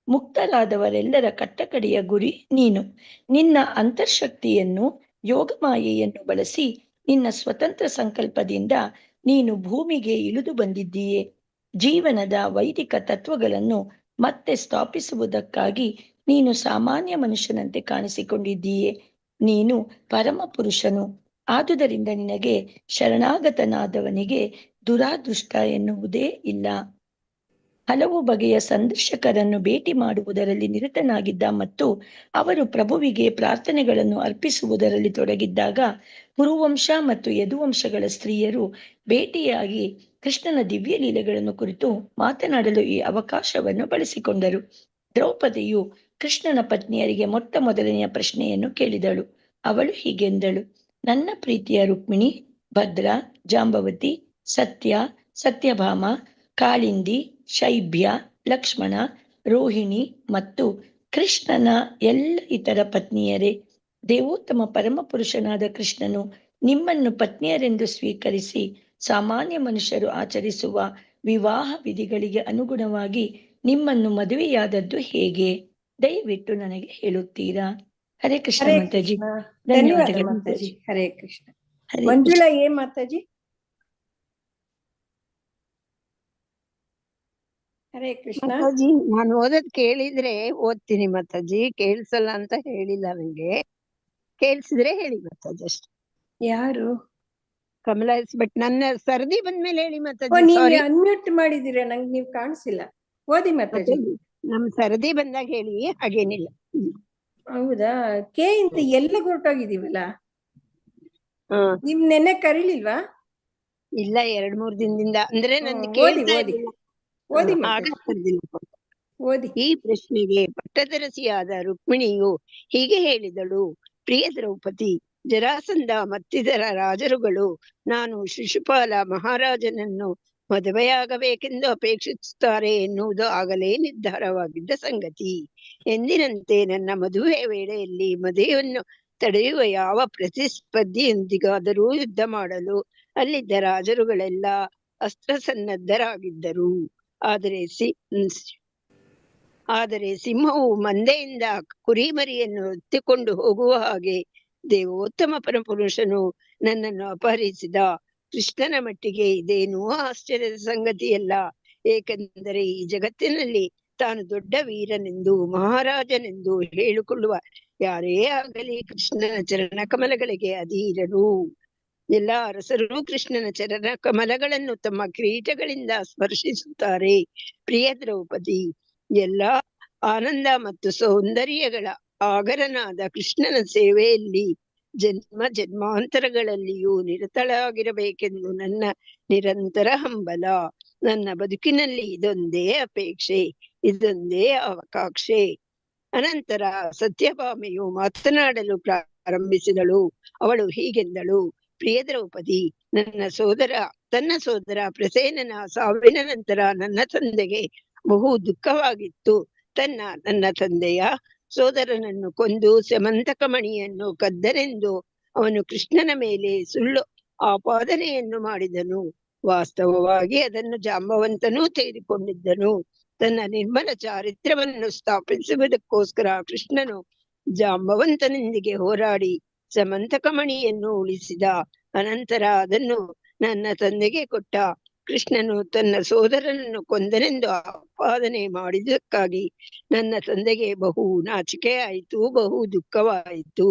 ಮುಕ್ತರಾದವರೆಲ್ಲರ ಕಟ್ಟಕಡೆಯ ಗುರಿ ನೀನು. ನಿನ್ನ ಅಂತರ್ಶಕ್ತಿಯನ್ನು, ಯೋಗಮಾಯೆಯನ್ನು ಬಳಸಿ ನಿನ್ನ ಸ್ವತಂತ್ರ ಸಂಕಲ್ಪದಿಂದ ನೀನು ಭೂಮಿಗೆ ಇಳಿದು ಬಂದಿದ್ದೀಯೆ. ಜೀವನದ ವೈದಿಕ ತತ್ವಗಳನ್ನು ಮತ್ತೆ ಸ್ಥಾಪಿಸುವುದಕ್ಕಾಗಿ ನೀನು ಸಾಮಾನ್ಯ ಮನುಷ್ಯನಂತೆ ಕಾಣಿಸಿಕೊಂಡಿದ್ದೀಯೆ. ನೀನು ಪರಮ ಪುರುಷನು. ಆದುದರಿಂದ ನಿನಗೆ ಶರಣಾಗತನಾದವನಿಗೆ ದುರಾದೃಷ್ಟ ಎನ್ನುವುದೇ ಇಲ್ಲ. ಹಲವು ಬಗೆಯ ಸಂದರ್ಶಕರನ್ನು ಭೇಟಿ ಮಾಡುವುದರಲ್ಲಿ ನಿರತನಾಗಿದ್ದ ಮತ್ತು ಅವರು ಪ್ರಭುವಿಗೆ ಪ್ರಾರ್ಥನೆಗಳನ್ನು ಅರ್ಪಿಸುವುದರಲ್ಲಿ ತೊಡಗಿದ್ದಾಗ ಕುರುವಂಶ ಮತ್ತು ಯದುವಂಶಗಳ ಸ್ತ್ರೀಯರು ಭೇಟಿಯಾಗಿ ಕೃಷ್ಣನ ದಿವ್ಯ ಲೀಲೆಗಳನ್ನು ಕುರಿತು ಮಾತನಾಡಲು ಈ ಅವಕಾಶವನ್ನು ಬಳಸಿಕೊಂಡರು. ದ್ರೌಪದಿಯು ಕೃಷ್ಣನ ಪತ್ನಿಯರಿಗೆ ಮೊಟ್ಟ ಮೊದಲನೆಯ ಪ್ರಶ್ನೆಯನ್ನು ಕೇಳಿದಳು. ಅವಳು ಹೀಗೆಂದಳು: ನನ್ನ ಪ್ರೀತಿಯ ರುಕ್ಮಿಣಿ, ಭದ್ರ, ಜಾಂಬವತಿ, ಸತ್ಯ, ಸತ್ಯಭಾಮ, ಕಾಳಿಂದಿ, ಶೈಬ್ಯ, ಲಕ್ಷ್ಮಣ, ರೋಹಿಣಿ ಮತ್ತು ಕೃಷ್ಣನ ಎಲ್ಲ ಇತರ ಪತ್ನಿಯರೇ, ದೇವೋತ್ತಮ ಪರಮಪುರುಷನಾದ ಕೃಷ್ಣನು ನಿಮ್ಮನ್ನು ಪತ್ನಿಯರೆಂದು ಸ್ವೀಕರಿಸಿ ಸಾಮಾನ್ಯ ಮನುಷ್ಯರು ಆಚರಿಸುವ ವಿವಾಹ ವಿಧಿಗಳಿಗೆ ಅನುಗುಣವಾಗಿ ನಿಮ್ಮನ್ನು ಮದುವೆಯಾದದ್ದು ಹೇಗೆ? ದಯವಿಟ್ಟು ನನಗೆ ಹೇಳುತ್ತೀರಾ? ಹರೇ ಕೃಷ್ಣ ಹರೇ ಮಾತಾಜಿ. ಕೃಷ್ಣ. ಧನ್ಯವಾದ ಧನ್ಯವಾದಗಳು ಮಾತಾಜಿ. ಹರೇ ಕೃಷ್ಣ. ಹರೇ ಮಂಜುಳಾ ಮಾತಾಜಿ. ಹರೇ ಕೃಷ್ಣ. ಮಾತಾಜಿ, ನಾನು ಓದೋದ್ ಕೇಳಿದ್ರೆ ಓದ್ತೀನಿ ಮಾತಾಜಿ. ಕೇಳಿಸಲ್ಲ ಅಂತ ಹೇಳಿಲ್ಲ ನಂಗೆ. ಕೇಳಿಸಿದ್ರೆ ಹೇಳಿ ಮಾತಾಜಿ ಅಷ್ಟೇ. ಯಾರು? ಕಮಲಾ ಎಸ್ ಭಟ್. ನನ್ನ ಸರ್ದಿ ಬಂದ್ಮೇಲೆ ಹೇಳಿ ಓ, ಮಾತಾಜಿ. ನೀವು ಸಾರಿ ಅನ್ಮ್ಯೂಟ್ ಮಾಡಿದೀರಾ? ನಂಗೆ ನೀವು ಕಾಣಿಸಿಲ್ಲ. ಓದಿ ಮಾತಾಜಿ. ನಮ್ ಸರ್ದಿ ಬಂದಾಗ ಹೇಳಿ, ಹಾಗೇನಿಲ್ಲ. ಹೌದಾ? ಕೆ ಇಂದ ಎಲ್ಲ ಹೊರಟೋಗಿದೀವಲ್ಲ. ಹಾ, ನಿಮ್ ನೆನ್ನೆ ಕರೀಲಿಲ್ವಾ? ಇಲ್ಲ, 2-3 ದಿನದಿಂದ ಅಂದ್ರೆ ನಂದು ಓದಿ ಕೇಳ್ತಾ ಓದಿ ಇರ್ಲಿಲ್ಲ. ಓದಿ ಆಗ ಮಾತಾಜಿ. ಕರ್ದಿಲ್ಲ. ಓದಿ. ಈ ಪ್ರಶ್ನೆಗೆ ಪಟ್ಟದರಸಿಯಾದ ರುಕ್ಮಿಣಿಯು ಹೀಗೆ ಹೇಳಿದಳು: ಪ್ರಿಯ ದ್ರೌಪದಿ, ಜರಾಸಂಧ ಮತ್ತಿತರ ರಾಜರುಗಳು ನಾನು ಶಿಶುಪಾಲ ಮಹಾರಾಜನನ್ನು ಮದುವೆಯಾಗಬೇಕೆಂದು ಅಪೇಕ್ಷಿಸುತ್ತಾರೆ ಎನ್ನುವುದು ಆಗಲೇ ನಿರ್ಧಾರವಾಗಿದ್ದ ಸಂಗತಿ. ಎಂದಿನಂತೆ ನನ್ನ ಮದುವೆ ವೇಳೆಯಲ್ಲಿ ಮದುವೆಯನ್ನು ತಡೆಯುವ ಯಾವ ಪ್ರತಿಸ್ಪರ್ಧಿಯೊಂದಿಗಾದರೂ ಯುದ್ಧ ಮಾಡಲು ಅಲ್ಲಿದ್ದ ರಾಜರುಗಳೆಲ್ಲ ಅಸ್ತ್ರಸನ್ನದ್ಧರಾಗಿದ್ದರು. ಆದರೆ ಸಿಂಹವು ಮಂದೆಯಿಂದ ಕುರಿಮರಿಯನ್ನು ಎತ್ತಿಕೊಂಡು ಹೋಗುವ ಹಾಗೆ ದೇವೋತ್ತಮ ಪರಮಪುರುಷನು ನನ್ನನ್ನು ಅಪಹರಿಸಿದ. ಕೃಷ್ಣನ ಮಟ್ಟಿಗೆ ಇದೇನೂ ಆಶ್ಚರ್ಯದ ಸಂಗತಿಯಲ್ಲ. ಏಕೆಂದರೆ ಈ ಜಗತ್ತಿನಲ್ಲಿ ತಾನು ದೊಡ್ಡ ವೀರನೆಂದು, ಮಹಾರಾಜನೆಂದು ಹೇಳಿಕೊಳ್ಳುವ ಯಾರೇ ಆಗಲಿ ಕೃಷ್ಣನ ಚರಣ ಕಮಲಗಳಿಗೆ ಅಧೀರರು. ಎಲ್ಲ ಅರಸರು ಕೃಷ್ಣನ ಚರಣ ಕಮಲಗಳನ್ನು ತಮ್ಮ ಕಿರೀಟಗಳಿಂದ ಸ್ಪರ್ಶಿಸುತ್ತಾರೆ. ಪ್ರಿಯ ದ್ರೌಪದಿ, ಎಲ್ಲ ಆನಂದ ಮತ್ತು ಸೌಂದರ್ಯಗಳ ಆಗರನಾದ ಕೃಷ್ಣನ ಸೇವೆಯಲ್ಲಿ ಜನ್ಮ ಜನ್ಮಾಂತರಗಳಲ್ಲಿಯೂ ನಿರತಳಾಗಿರಬೇಕೆಂದು ನನ್ನ ನಿರಂತರ ಹಂಬಲ. ನನ್ನ ಬದುಕಿನಲ್ಲಿ ಇದೊಂದೇ ಅಪೇಕ್ಷೆ, ಇದೊಂದೇ ಆಕಾಂಕ್ಷೆ. ಅನಂತರ ಸತ್ಯಭಾಮೆಯು ಮಾತನಾಡಲು ಪ್ರಾರಂಭಿಸಿದಳು. ಅವಳು ಹೀಗೆಂದಳು: ಪ್ರಿಯ ದ್ರೌಪದಿ, ತನ್ನ ಸೋದರ ಪ್ರಸೇನನ ಸಾವಿನ ನಂತರ ನನ್ನ ತಂದೆಗೆ ಬಹು ದುಃಖವಾಗಿತ್ತು. ನನ್ನ ತಂದೆಯ ಸೋದರನನ್ನು ಕೊಂದು ಸ್ಯಮಂತಕಮಣಿಯನ್ನು ಕದ್ದನೆಂದು ಅವನು ಕೃಷ್ಣನ ಮೇಲೆ ಸುಳ್ಳು ಆಪಾದನೆಯನ್ನು ಮಾಡಿದನು. ವಾಸ್ತವವಾಗಿ ಅದನ್ನು ಜಾಂಬವಂತನೂ ತೆಗೆದುಕೊಂಡಿದ್ದನು. ತನ್ನ ನಿರ್ಮಲ ಚಾರಿತ್ರ್ಯವನ್ನು ಸ್ಥಾಪಿಸುವುದಕ್ಕೋಸ್ಕರ ಕೃಷ್ಣನು ಜಾಂಬವಂತನೊಂದಿಗೆ ಹೋರಾಡಿ ಸಮಂತಕಮಣಿಯನ್ನು ಉಳಿಸಿದ. ಅನಂತರ ಅದನ್ನು ನನ್ನ ತಂದೆಗೆ ಕೊಟ್ಟ. ಕೃಷ್ಣನು ತನ್ನ ಸೋದರನನ್ನು ಕೊಂದನೆಂದು ಆಪಾದನೆ ಮಾಡಿದ್ದಕ್ಕಾಗಿ ನನ್ನ ತಂದೆಗೆ ಬಹು ನಾಚಿಕೆ ಆಯಿತು, ಬಹು ದುಃಖವಾಯಿತು.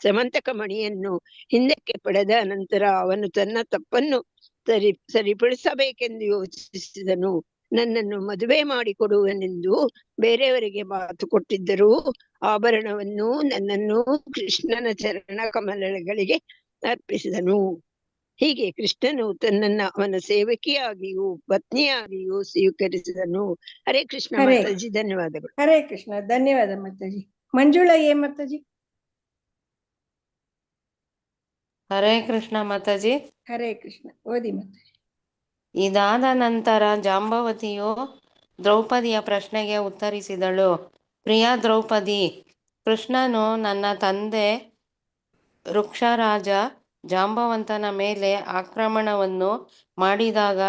ಸಮಂತಕಮಣಿಯನ್ನು ಹಿಂದಕ್ಕೆ ಪಡೆದ ನಂತರ ಅವನು ತನ್ನ ತಪ್ಪನ್ನು ಸರಿಪಡಿಸಬೇಕೆಂದು ಯೋಚಿಸಿದನು. ನನ್ನನ್ನು ಮದುವೆ ಮಾಡಿಕೊಡುವನೆಂದು ಬೇರೆಯವರಿಗೆ ಮಾತು ಕೊಟ್ಟಿದ್ದರೂ ಆಭರಣವನ್ನು ನನ್ನನ್ನು ಕೃಷ್ಣನ ಚರಣ ಕಮಲಗಳಿಗೆ ಅರ್ಪಿಸಿದನು. ಹೀಗೆ ಕೃಷ್ಣನು ತನ್ನನ್ನ ಅವನ ಸೇವಕಿಯಾಗಿಯೂ ಪತ್ನಿಯಾಗಿಯೂ ಸ್ವೀಕರಿಸಿದನು. ಹರೇ ಕೃಷ್ಣ ಹರೇ ಮಾತಾಜಿ, ಧನ್ಯವಾದಗಳು. ಹರೇ ಕೃಷ್ಣ, ಧನ್ಯವಾದ ಮಾತಾಜಿ. ಮಂಜುಳಾ ಮಾತಾಜಿ. ಹರೇ ಕೃಷ್ಣ ಮಾತಾಜಿ. ಹರೇ ಕೃಷ್ಣ, ಓದಿ ಮಾತಾಜಿ. ಇದಾದ ನಂತರ ಜಾಂಬವತಿಯು ದ್ರೌಪದಿಯ ಪ್ರಶ್ನೆಗೆ ಉತ್ತರಿಸಿದಳು. ಪ್ರಿಯ ದ್ರೌಪದಿ, ಕೃಷ್ಣನು ನನ್ನ ತಂದೆ ವೃಕ್ಷರಾಜ ಜಾಂಬವಂತನ ಮೇಲೆ ಆಕ್ರಮಣವನ್ನು ಮಾಡಿದಾಗ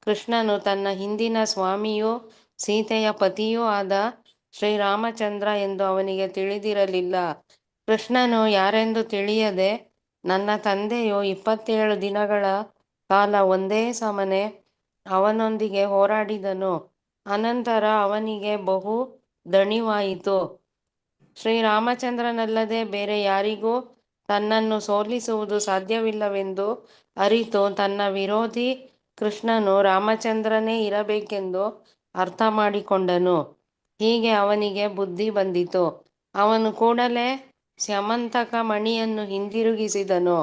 ಕೃಷ್ಣನು ತನ್ನ ಹಿಂದಿನ ಸ್ವಾಮಿಯೂ ಸೀತೆಯ ಪತಿಯೂ ಆದ ಶ್ರೀರಾಮಚಂದ್ರ ಎಂದು ಅವನಿಗೆ ತಿಳಿದಿರಲಿಲ್ಲ. ಕೃಷ್ಣನು ಯಾರೆಂದು ತಿಳಿಯದೆ ನನ್ನ ತಂದೆಯು 27 ದಿನಗಳ ಕಾಲ ಒಂದೇ ಸಮನೆ ಅವನೊಂದಿಗೆ ಹೋರಾಡಿದನು. ಅನಂತರ ಅವನಿಗೆ ಬಹು ದಣಿವಾಯಿತು. ಶ್ರೀರಾಮಚಂದ್ರನಲ್ಲದೆ ಬೇರೆ ಯಾರಿಗೂ ತನ್ನನ್ನು ಸೋಲಿಸುವುದು ಸಾಧ್ಯವಿಲ್ಲವೆಂದು ಅರಿತು ತನ್ನ ವಿರೋಧಿ ಕೃಷ್ಣನು ರಾಮಚಂದ್ರನೇ ಇರಬೇಕೆಂದು ಅರ್ಥ ಮಾಡಿಕೊಂಡನು. ಹೀಗೆ ಅವನಿಗೆ ಬುದ್ಧಿ ಬಂದಿತು. ಅವನು ಕೂಡಲೇ ಸ್ಯಮಂತಕ ಮಣಿಯನ್ನು ಹಿಂದಿರುಗಿಸಿದನು.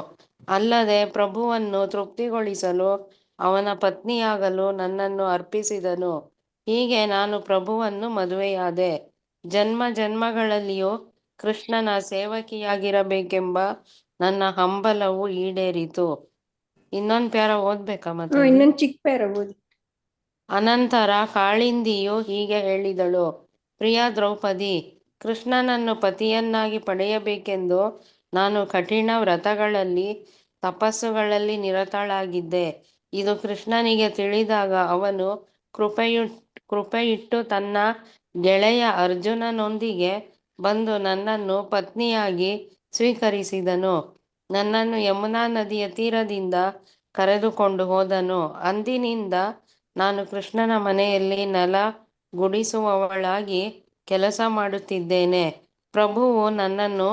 ಅಲ್ಲದೆ ಪ್ರಭುವನ್ನು ತೃಪ್ತಿಗೊಳಿಸಲು ಅವನ ಪತ್ನಿಯಾಗಲು ನನ್ನನ್ನು ಅರ್ಪಿಸಿದನು. ಹೀಗೆ ನಾನು ಪ್ರಭುವನ್ನು ಮದುವೆಯಾದೆ. ಜನ್ಮ ಜನ್ಮಗಳಲ್ಲಿಯೂ ಕೃಷ್ಣನ ಸೇವಕಿಯಾಗಿರಬೇಕೆಂಬ ನನ್ನ ಹಂಬಲವು ಈಡೇರಿತು. ಇನ್ನೊಂದು ಪ್ಯಾರ ಓದ್ಬೇಕಾ ಮತ್ತೆ? ಇನ್ನೊಂದು ಚಿಕ್ಕ ಪ್ಯಾರ ಓದಿ. ಅನಂತರ ಕಾಳಿಂದಿಯು ಹೀಗೆ ಹೇಳಿದಳು. ಪ್ರಿಯ ದ್ರೌಪದಿ, ಕೃಷ್ಣನನ್ನು ಪತಿಯನ್ನಾಗಿ ಪಡೆಯಬೇಕೆಂದು ನಾನು ಕಠಿಣ ವ್ರತಗಳಲ್ಲಿ ತಪಸ್ಸುಗಳಲ್ಲಿ ನಿರತಳಾಗಿದ್ದೆ. ಇದು ಕೃಷ್ಣನಿಗೆ ತಿಳಿದಾಗ ಅವನು ಕೃಪೆಯಿಟ್ಟು ತನ್ನ ಗೆಳೆಯ ಅರ್ಜುನನೊಂದಿಗೆ ಬಂದು ನನ್ನನ್ನು ಪತ್ನಿಯಾಗಿ ಸ್ವೀಕರಿಸಿದನು. ನನ್ನನ್ನು ಯಮುನಾ ನದಿಯ ತೀರದಿಂದ ಕರೆದುಕೊಂಡು ಹೋದನು. ಅಂದಿನಿಂದ ನಾನು ಕೃಷ್ಣನ ಮನೆಯಲ್ಲಿ ನೆಲ ಗುಡಿಸುವವಳಾಗಿ ಕೆಲಸ ಮಾಡುತ್ತಿದ್ದೇನೆ. ಪ್ರಭುವು ನನ್ನನ್ನು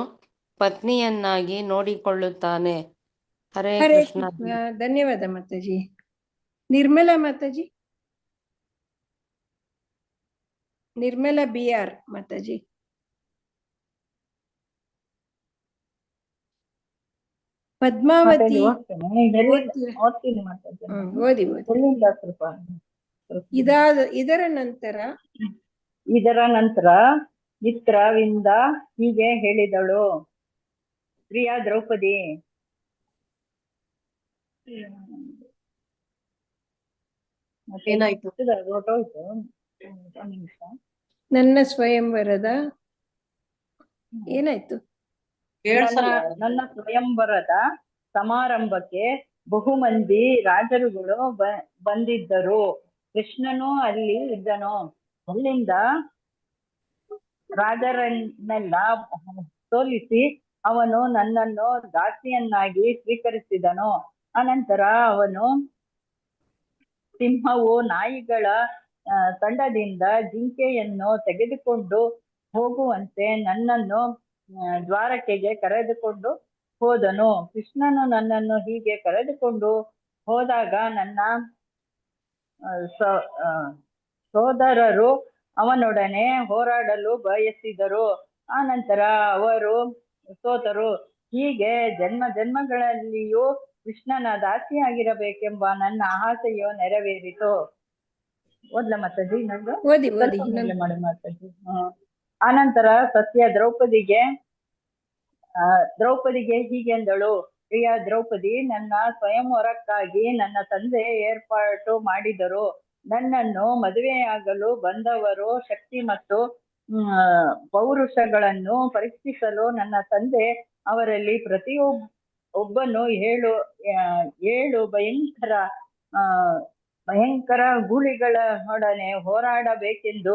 ಪತ್ನಿಯನ್ನಾಗಿ ನೋಡಿಕೊಳ್ಳುತ್ತಾನೆ. ಹರೇ ಹರೇ ಕೃಷ್ಣ. ಕೃಷ್ಣ, ಧನ್ಯವಾದ ಮಾತಾಜಿ. ನಿರ್ಮಲಾ ಮಾತಾಜಿ. ನಿರ್ಮಲಾ BR ಮಾತಾಜಿ. ಪದ್ಮಾವತಿ ಓದ್ತೀನಿ ಮಾತಾಜಿ. ಓದಿ ಓದಿ. ಇದರ ನಂತರ ಮಿತ್ರವಿಂದ ಹೀಗೆ ಹೇಳಿದಳು. ಪ್ರಿಯ ದ್ರೌಪದಿ, ಏನಾಯ್ತು? ಹೊರಟೋಯ್ತು. ನನ್ನ ಸ್ವಯಂವರದ ಏನಾಯ್ತು? ನನ್ನ ಸ್ವಯಂವರದ ಸಮಾರಂಭಕ್ಕೆ ಬಹುಮಂದಿ ರಾಜರುಗಳು ಬಂದಿದ್ದರು. ಕೃಷ್ಣನು ಅಲ್ಲಿ ಇದ್ದನು. ಅಲ್ಲಿಂದ ರಾಜರನ್ನೆಲ್ಲ ಸೋಲಿಸಿ ಅವನು ನನ್ನನ್ನು ದಾಸಿಯನ್ನಾಗಿ ಸ್ವೀಕರಿಸಿದನು. ಅನಂತರ ಅವನು ಸಿಂಹವು ನಾಯಿಗಳ ತಂಡದಿಂದ ಜಿಂಕೆಯನ್ನು ತೆಗೆದುಕೊಂಡು ಹೋಗುವಂತೆ ನನ್ನನ್ನು ದ್ವಾರಕೆಗೆ ಕರೆದುಕೊಂಡು ಹೋದನು. ಕೃಷ್ಣನು ನನ್ನನ್ನು ಹೀಗೆ ಕರೆದುಕೊಂಡು ಹೋದಾಗ ನನ್ನ ಸೋದರರು ಅವನೊಡನೆ ಹೋರಾಡಲು ಬಯಸಿದರು. ಆನಂತರ ಅವರು ಸೋತರು. ಹೀಗೆ ಜನ್ಮ ಜನ್ಮಗಳಲ್ಲಿಯೂ ಕೃಷ್ಣನ ದಾಸಿಯಾಗಿರಬೇಕೆಂಬ ನನ್ನ ಆಸೆಯು ನೆರವೇರಿತು. ಓದ್ಲ ಮಾತಾಜಿ? ಓದಿ ಮಾಡಿ ಮಾತಾಜಿ. ಆನಂತರ ಸತ್ಯ ದ್ರೌಪದಿಗೆ ಹೀಗೆಂದಳು. ಪ್ರಿಯ ದ್ರೌಪದಿ, ನನ್ನ ಸ್ವಯಂವರಕ್ಕಾಗಿ ನನ್ನ ತಂದೆ ಏರ್ಪಾಟು ಮಾಡಿದರು. ನನ್ನನ್ನು ಮದುವೆಯಾಗಲು ಬಂದವರು ಶಕ್ತಿ ಮತ್ತು ಪೌರುಷಗಳನ್ನು ಪರೀಕ್ಷಿಸಲು ನನ್ನ ತಂದೆ ಅವರಲ್ಲಿ ಪ್ರತಿಯೊಬ್ಬನು ಏಳು ಭಯಂಕರ ಗೂಳಿಗಳೊಡನೆ ಹೋರಾಡಬೇಕೆಂದು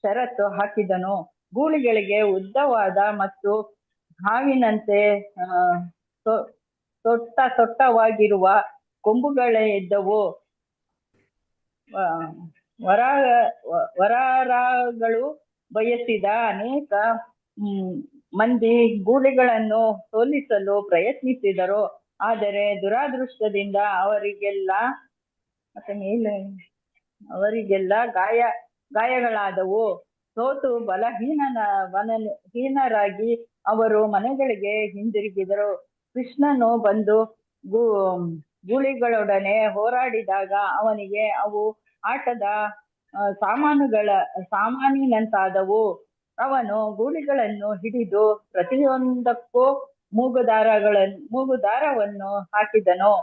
ಷರತ್ತು ಹಾಕಿದನು. ಗೂಳಿಗಳಿಗೆ ಉದ್ದವಾದ ಮತ್ತು ಹಾವಿನಂತೆ ಸೊಟ್ಟವಾಗಿರುವ ಕೊಂಬುಗಳೇ ಇದ್ದವು. ವರಾರಗಳು ಬಯಸಿದ ಅನೇಕ ಮಂದಿ ಗೂಳಿಗಳನ್ನು ಸೋಲಿಸಲು ಪ್ರಯತ್ನಿಸಿದರು. ಆದರೆ ದುರಾದೃಷ್ಟದಿಂದ ಅವರಿಗೆಲ್ಲ ಅವರಿಗೆಲ್ಲ ಗಾಯಗಳಾದವು. ಸೋತು ಹೀನರಾಗಿ ಅವರು ಮನೆಗಳಿಗೆ ಹಿಂದಿರುಗಿದರು. ಕೃಷ್ಣನು ಬಂದು ಗೂಳಿಗಳೊಡನೆ ಹೋರಾಡಿದಾಗ ಅವನಿಗೆ ಅವು ಆಟದ ಸಾಮಾನಿನಂತಾದವು. ಅವನು ಗೂಳಿಗಳನ್ನು ಹಿಡಿದು ಪ್ರತಿಯೊಂದಕ್ಕೂ ಮೂಗುದಾರವನ್ನು ಹಾಕಿದನು.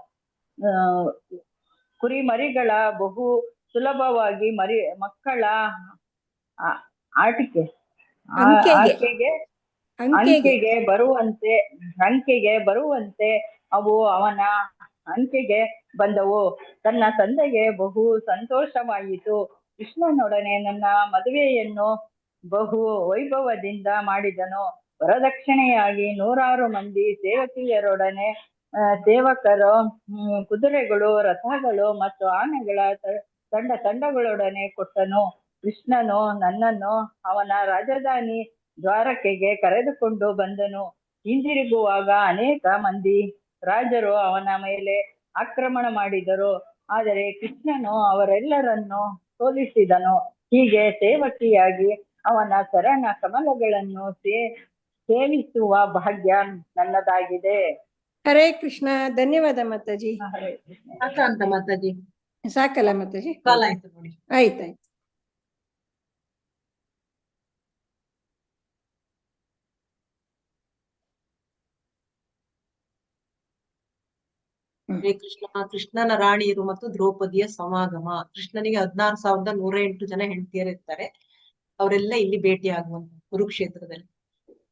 ಕುರಿಮರಿಗಳ ಬಹು ಸುಲಭವಾಗಿ ಮಕ್ಕಳ ಅಂಕೆಗೆ ಬರುವಂತೆ ಅವು ಅವನ ಅಂಕೆಗೆ ಬಂದವು. ತನ್ನ ತಂದೆಗೆ ಬಹು ಸಂತೋಷವಾಯಿತು. ಕೃಷ್ಣನೊಡನೆ ನನ್ನ ಮದುವೆಯನ್ನು ಬಹು ವೈಭವದಿಂದ ಮಾಡಿದನು. ವರದಕ್ಷಿಣೆಯಾಗಿ 100 ಮಂದಿ ಸೇವಕಿಯರೊಡನೆ ಸೇವಕರು, ಕುದುರೆಗಳು, ರಥಗಳು ಮತ್ತು ಆನೆಗಳ ತಂಡಗಳೊಡನೆ ಕೊಟ್ಟನು. ಕೃಷ್ಣನು ನನ್ನನ್ನು ಅವನ ರಾಜಧಾನಿ ದ್ವಾರಕೆಗೆ ಕರೆದುಕೊಂಡು ಬಂದನು. ಹಿಂದಿರುಗುವಾಗ ಅನೇಕ ಮಂದಿ ರಾಜರು ಅವನ ಮೇಲೆ ಆಕ್ರಮಣ ಮಾಡಿದರು, ಆದರೆ ಕೃಷ್ಣನು ಅವರೆಲ್ಲರನ್ನು ಸೋಲಿಸಿದನು. ಹೀಗೆ ಸೇವಕಿಯಾಗಿ ಅವನ ಚರಣ ಕಮಲಗಳನ್ನು ಸೇವಿಸುವ ಭಾಗ್ಯ ನನ್ನದಾಗಿದೆ. ಹರೇ ಕೃಷ್ಣ. ಧನ್ಯವಾದ ಮಾತಾಜಿ. ಹರೇ ಕೃಷ್ಣ. ಸಾಕಂತ ಮಾತಾಜಿ? ಸಾಕಲ್ಲ ಮಾತಾಜಿ? ಕಾಲ ಆಯ್ತು ನೋಡಿ. ಆಯ್ತಾಯ್ತು. ಹರೇ ಕೃಷ್ಣ. ಕೃಷ್ಣನ ರಾಣಿಯರು ಮತ್ತು ದ್ರೌಪದಿಯ ಸಮಾಗಮ. ಕೃಷ್ಣನಿಗೆ 16,108 ಜನ ಹೆಂಡತಿಯರು ಇರ್ತಾರೆ. ಅವರೆಲ್ಲ ಇಲ್ಲಿ ಭೇಟಿ ಆಗುವಂತ ಕುರುಕ್ಷೇತ್ರದಲ್ಲಿ.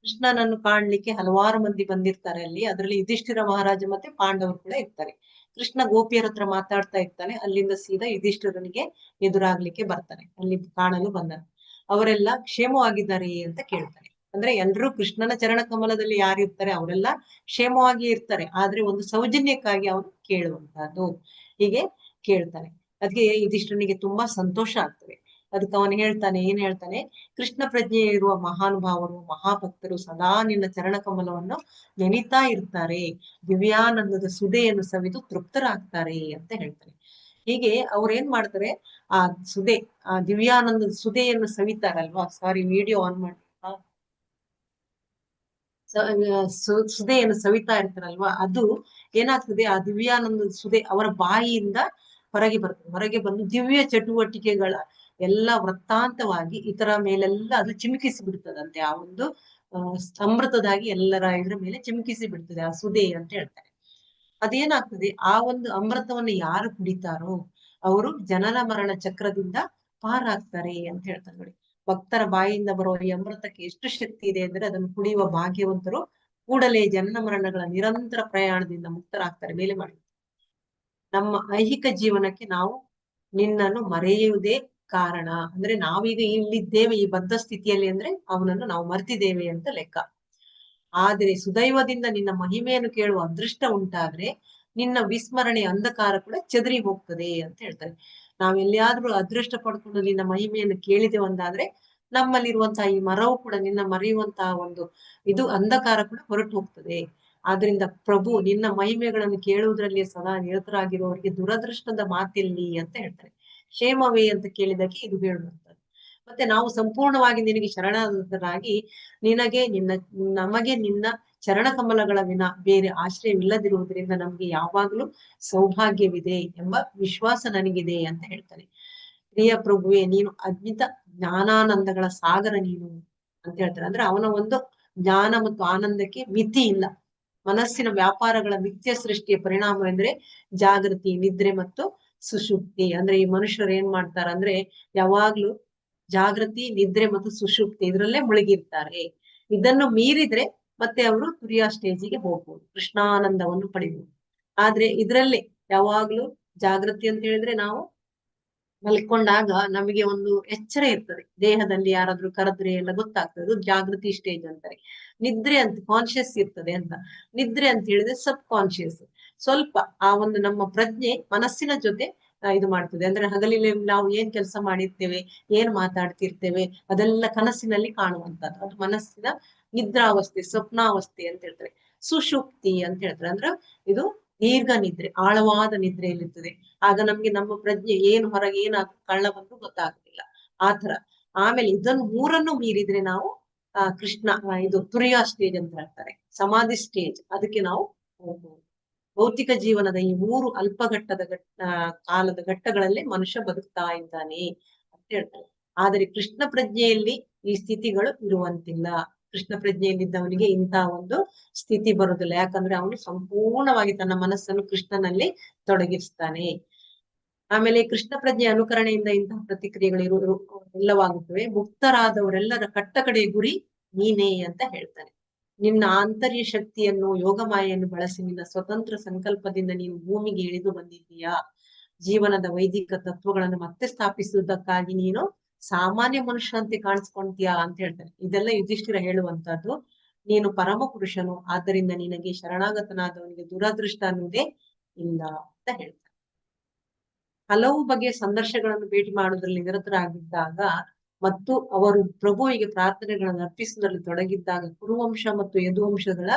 ಕೃಷ್ಣನನ್ನು ಕಾಣ್ಲಿಕ್ಕೆ ಹಲವಾರು ಮಂದಿ ಬಂದಿರ್ತಾರೆ ಅಲ್ಲಿ. ಅದರಲ್ಲಿ ಯುಧಿಷ್ಠಿರ ಮಹಾರಾಜ ಮತ್ತೆ ಪಾಂಡವರು ಕೂಡ ಇರ್ತಾರೆ. ಕೃಷ್ಣ ಗೋಪಿಯರ ಹತ್ರ ಮಾತಾಡ್ತಾ ಇರ್ತಾನೆ. ಅಲ್ಲಿಂದ ಸೀದಾ ಯುಧಿಷ್ಠಿರನಿಗೆ ಎದುರಾಗ್ಲಿಕ್ಕೆ ಬರ್ತಾನೆ. ಅಲ್ಲಿ ಕಾಣಲು ಬಂದನು. ಅವರೆಲ್ಲ ಕ್ಷೇಮವಾಗಿದ್ದಾರೆ ಅಂತ ಕೇಳ್ತಾನೆ. ಅಂದ್ರೆ ಎಲ್ರೂ ಕೃಷ್ಣನ ಚರಣ ಕಮಲದಲ್ಲಿ ಯಾರು ಇರ್ತಾರೆ ಅವರೆಲ್ಲ ಕ್ಷೇಮವಾಗಿ ಇರ್ತಾರೆ. ಆದ್ರೆ ಒಂದು ಸೌಜನ್ಯಕ್ಕಾಗಿ ಅವನು ಕೇಳುವಂತಹದ್ದು. ಹೀಗೆ ಕೇಳ್ತಾನೆ. ಅದಕ್ಕೆ ಯುಧಿಷ್ಠಿರನಿಗೆ ತುಂಬಾ ಸಂತೋಷ ಆಗ್ತದೆ. ಅದಕ್ಕೆ ಅವನು ಏನ್ ಹೇಳ್ತಾನೆ, ಕೃಷ್ಣ ಪ್ರಜ್ಞೆ ಇರುವ ಮಹಾನುಭಾವರು, ಮಹಾಭಕ್ತರು ಸದಾ ನಿನ್ನ ಚರಣ ಕಮಲವನ್ನು ನೆನಿತಾ ಇರ್ತಾರೆ. ದಿವ್ಯಾನಂದದ ಸುದೆಯನ್ನು ಸವಿದು ತೃಪ್ತರಾಗ್ತಾರೆ ಅಂತ ಹೇಳ್ತಾನೆ. ಹೀಗೆ ಅವ್ರೇನ್ ಮಾಡ್ತಾರೆ, ಆ ದಿವ್ಯಾನಂದದ ಸುದೆಯನ್ನು ಸವಿತಾರಲ್ವಾ. ಸಾರಿ, ವಿಡಿಯೋ ಆನ್ ಮಾಡಿ. ಸುದೆಯನ್ನು ಸವಿತಾ ಇರ್ತಾರಲ್ವಾ, ಅದು ಏನಾಗ್ತದೆ, ಆ ದಿವ್ಯಾನಂದದ ಸುದೆ ಅವರ ಬಾಯಿಯಿಂದ ಹೊರಗೆ ಬಂದು ದಿವ್ಯ ಚಟುವಟಿಕೆಗಳ ಎಲ್ಲ ವೃತ್ತಾಂತವಾಗಿ ಇತರ ಮೇಲೆಲ್ಲ ಅದು ಚಿಮುಕಿಸಿ ಬಿಡ್ತದಂತೆ. ಆ ಒಂದು ಅಮೃತದಾಗಿ ಎಲ್ಲರ ಇದ್ರ ಮೇಲೆ ಚಿಮುಕಿಸಿ ಬಿಡ್ತದೆ ಆ ಸುದೆ ಅಂತ ಹೇಳ್ತಾರೆ. ಅದೇನಾಗ್ತದೆ, ಆ ಒಂದು ಅಮೃತವನ್ನು ಯಾರು ಕುಡಿತಾರೋ ಅವರು ಜನನ ಮರಣ ಚಕ್ರದಿಂದ ಪಾರಾಗ್ತಾರೆ ಅಂತ ಹೇಳ್ತಾರೆ. ನೋಡಿ, ಭಕ್ತರ ಬಾಯಿಯಿಂದ ಬರುವ ಈ ಅಮೃತಕ್ಕೆ ಎಷ್ಟು ಶಕ್ತಿ ಇದೆ ಅಂದ್ರೆ ಅದನ್ನು ಕುಡಿಯುವ ಭಾಗ್ಯವಂತರು ಕೂಡಲೇ ಜನನ ಮರಣಗಳ ನಿರಂತರ ಪ್ರಯಾಣದಿಂದ ಮುಕ್ತರಾಗ್ತಾರೆ. ಮೇಲೆ ಮಾಡಿ, ನಮ್ಮ ಐಹಿಕ ಜೀವನಕ್ಕೆ ನಾವು ನಿನ್ನನ್ನು ಮರೆಯುವುದೇ ಕಾರಣ. ಅಂದ್ರೆ ನಾವೀಗ ಇಲ್ಲಿದ್ದೇವೆ ಈ ಬದ್ಧ ಸ್ಥಿತಿಯಲ್ಲಿ ಅಂದ್ರೆ ಅವನನ್ನು ನಾವು ಮರ್ತಿದ್ದೇವೆ ಅಂತ ಲೆಕ್ಕ. ಆದ್ರೆ ಸುದೈವದಿಂದ ನಿನ್ನ ಮಹಿಮೆಯನ್ನು ಕೇಳುವ ಅದೃಷ್ಟ ಉಂಟಾದ್ರೆ ನಿನ್ನ ವಿಸ್ಮರಣೆ ಅಂಧಕಾರ ಕೂಡ ಚದರಿ ಹೋಗ್ತದೆ ಅಂತ ಹೇಳ್ತಾರೆ. ನಾವೆಲ್ಲಿಯಾದ್ರೂ ಅದೃಷ್ಟ ಪಡ್ಕೊಂಡು ನಿನ್ನ ಮಹಿಮೆಯನ್ನು ಕೇಳಿದೆವಂದಾದ್ರೆ ನಮ್ಮಲ್ಲಿರುವಂತಹ ಈ ಮರವು ಕೂಡ ನಿನ್ನ ಮರೆಯುವಂತಹ ಒಂದು ಇದು ಅಂಧಕಾರ ಕೂಡ ಹೊರಟು ಹೋಗ್ತದೆ. ಆದ್ರಿಂದ ಪ್ರಭು ನಿನ್ನ ಮಹಿಮೆಗಳನ್ನು ಕೇಳುವುದರಲ್ಲಿ ಸದಾ ನಿರತರಾಗಿರುವವರಿಗೆ ದುರದೃಷ್ಟದ ಮಾತಿಲ್ಲಿ ಅಂತ ಹೇಳ್ತಾರೆ. ಕ್ಷೇಮವೇ ಅಂತ ಕೇಳಿದಕ್ಕೆ ಇದು ಹೇಳುವಂಥದ್ದು. ಮತ್ತೆ ನಾವು ಸಂಪೂರ್ಣವಾಗಿ ನಿನಗೆ ಶರಣಾಗತರಾಗಿ ನಮಗೆ ನಿನ್ನ ಚರಣ ಕಮಲಗಳ ವಿನ ಬೇರೆ ಆಶ್ರಯವಿಲ್ಲದಿರುವುದರಿಂದ ನಮ್ಗೆ ಯಾವಾಗ್ಲೂ ಸೌಭಾಗ್ಯವಿದೆ ಎಂಬ ವಿಶ್ವಾಸ ನನಗಿದೆ ಅಂತ ಹೇಳ್ತಾನೆ. ಪ್ರಿಯ ಪ್ರಭುವೆ, ನೀನು ಅದ್ಭುತ ಜ್ಞಾನಾನಂದಗಳ ಸಾಗರ ನೀನು ಅಂತ ಹೇಳ್ತಾರೆ. ಅಂದ್ರೆ ಅವನ ಒಂದು ಜ್ಞಾನ ಮತ್ತು ಆನಂದಕ್ಕೆ ಮಿತಿ ಇಲ್ಲ. ಮನಸ್ಸಿನ ವ್ಯಾಪಾರಗಳ ಮಿಥ್ಯ ಸೃಷ್ಟಿಯ ಪರಿಣಾಮವೆಂದ್ರೆ ಜಾಗೃತಿ, ನಿದ್ರೆ ಮತ್ತು ಸುಷುಪ್ತಿ. ಅಂದ್ರೆ ಈ ಮನುಷ್ಯರು ಏನ್ ಮಾಡ್ತಾರ ಅಂದ್ರೆ ಯಾವಾಗ್ಲೂ ಜಾಗೃತಿ, ನಿದ್ರೆ ಮತ್ತು ಸುಷುಪ್ತಿ ಇದ್ರಲ್ಲೇ ಮುಳುಗಿರ್ತಾರೆ. ಇದನ್ನು ಮೀರಿದ್ರೆ ಮತ್ತೆ ಅವರು ತುರಿಯ ಸ್ಟೇಜಿಗೆ ಹೋಗ್ಬೋದು, ಕೃಷ್ಣಾನಂದವನ್ನು ಪಡಿಬಹುದು. ಆದ್ರೆ ಇದ್ರಲ್ಲಿ ಯಾವಾಗ್ಲೂ ಜಾಗೃತಿ ಅಂತ ಹೇಳಿದ್ರೆ ನಾವು ಮಲ್ಕೊಂಡಾಗ ನಮಗೆ ಒಂದು ಎಚ್ಚರ ಇರ್ತದೆ, ದೇಹದಲ್ಲಿ ಯಾರಾದ್ರೂ ಕರೆದ್ರೆ ಎಲ್ಲ ಗೊತ್ತಾಗ್ತದೆ, ಅದು ಜಾಗೃತಿ ಸ್ಟೇಜ್ ಅಂತಾರೆ. ನಿದ್ರೆ ಅಂತ ಕಾನ್ಶಿಯಸ್ ಇರ್ತದೆ ಅಂತ. ನಿದ್ರೆ ಅಂತ ಹೇಳಿದ್ರೆ ಸಬ್ ಕಾನ್ಶಿಯಸ್. ಸ್ವಲ್ಪ ಆ ಒಂದು ನಮ್ಮ ಪ್ರಜ್ಞೆ ಮನಸ್ಸಿನ ಜೊತೆ ಇದು ಮಾಡ್ತದೆ. ಅಂದ್ರೆ ಹಗಲಿನಲ್ಲಿ ನಾವು ಏನ್ ಕೆಲಸ ಮಾಡಿರ್ತೇವೆ, ಏನ್ ಮಾತಾಡ್ತಿರ್ತೇವೆ ಅದೆಲ್ಲ ಕನಸಿನಲ್ಲಿ ಕಾಣುವಂತದ್ದು. ಅದು ಮನಸ್ಸಿನ ನಿದ್ರಾವಸ್ಥೆ, ಸ್ವಪ್ನಾವಸ್ಥೆ ಅಂತ ಹೇಳ್ತಾರೆ. ಸುಷುಪ್ತಿ ಅಂತ ಹೇಳ್ತಾರೆ. ಅಂದ್ರೆ ಇದು ದೀರ್ಘ ನಿದ್ರೆ, ಆಳವಾದ ನಿದ್ರೆಯಲ್ಲಿರ್ತದೆ. ಆಗ ನಮ್ಗೆ ನಮ್ಮ ಪ್ರಜ್ಞೆ ಏನು ಹೊರಗೆ ಕಳ್ಳ ಬಂದು ಗೊತ್ತಾಗುದಿಲ್ಲ ಆ ತರ. ಆಮೇಲೆ ಇದನ್ನು ಮೂರನ್ನು ಮೀರಿದ್ರೆ ನಾವು ಕೃಷ್ಣ ಇದು ತುರಿಯಾ ಸ್ಟೇಜ್ ಅಂತ ಹೇಳ್ತಾರೆ, ಸಮಾಧಿ ಸ್ಟೇಜ್. ಅದಕ್ಕೆ ನಾವು ಹೋಗ್ಬೋದು. ಭೌತಿಕ ಜೀವನದ ಈ 3 ಅಲ್ಪಘಟ್ಟದ ಕಾಲದ ಘಟ್ಟಗಳಲ್ಲೇ ಮನುಷ್ಯ ಬದುಕ್ತಾ ಇದ್ದಾನೆ ಅಂತ ಹೇಳ್ತಾರೆ. ಆದರೆ ಕೃಷ್ಣ ಪ್ರಜ್ಞೆಯಲ್ಲಿ ಈ ಸ್ಥಿತಿಗಳು ಇರುವಂತಿಲ್ಲ. ಕೃಷ್ಣ ಪ್ರಜ್ಞೆಯಲ್ಲಿದ್ದವನಿಗೆ ಇಂತಹ ಒಂದು ಸ್ಥಿತಿ ಬರುದಿಲ್ಲ. ಯಾಕಂದ್ರೆ ಅವನು ಸಂಪೂರ್ಣವಾಗಿ ತನ್ನ ಮನಸ್ಸನ್ನು ಕೃಷ್ಣನಲ್ಲಿ ತೊಡಗಿಸ್ತಾನೆ. ಆಮೇಲೆ ಕೃಷ್ಣ ಪ್ರಜ್ಞೆ ಅನುಕರಣೆಯಿಂದ ಇಂತಹ ಪ್ರತಿಕ್ರಿಯೆಗಳು ಎಲ್ಲವಾಗುತ್ತವೆ. ಮುಕ್ತರಾದವರೆಲ್ಲರ ಕಟ್ಟಕಡೆ ಗುರಿ ನೀನೇ ಅಂತ ಹೇಳ್ತಾನೆ. ನಿನ್ನ ಆಂತರ್ಯ ಶಕ್ತಿಯನ್ನು, ಯೋಗಮಾಯನ್ನು ಬಳಸಿ ನಿನ್ನ ಸ್ವತಂತ್ರ ಸಂಕಲ್ಪದಿಂದ ನೀನು ಭೂಮಿಗೆ ಇಳಿದು ಬಂದಿದ್ದೀಯಾ. ಜೀವನದ ವೈದಿಕ ತತ್ವಗಳನ್ನು ಮತ್ತೆ ಸ್ಥಾಪಿಸುವುದಕ್ಕಾಗಿ ನೀನು ಸಾಮಾನ್ಯ ಮನುಷ್ಯಂತೆ ಕಾಣಿಸ್ಕೊಂತೀಯಾ ಅಂತ ಹೇಳ್ತಾನೆ. ಇದೆಲ್ಲ ಯುಧಿಷ್ಠಿರ ಹೇಳುವಂತಹದ್ದು. ನೀನು ಪರಮ ಪುರುಷನು, ಆದ್ದರಿಂದ ನಿನಗೆ ಶರಣಾಗತನಾದವನಿಗೆ ದುರದೃಷ್ಟ ಅನ್ನುವುದೇ ಇಲ್ಲ ಅಂತ ಹೇಳ್ತಾನೆ. ಹಲವು ಬಗೆಯ ಸಂದರ್ಶಗಳನ್ನು ಭೇಟಿ ಮಾಡುವುದರಲ್ಲಿ ನಿರತರಾಗಿದ್ದಾಗ ಮತ್ತು ಅವರು ಪ್ರಭುವಿಗೆ ಪ್ರಾರ್ಥನೆಗಳನ್ನು ಅರ್ಪಿಸುವುದರಲ್ಲಿ ತೊಡಗಿದ್ದಾಗ ಕುರುವಂಶ ಮತ್ತು ಯದುವಂಶಗಳ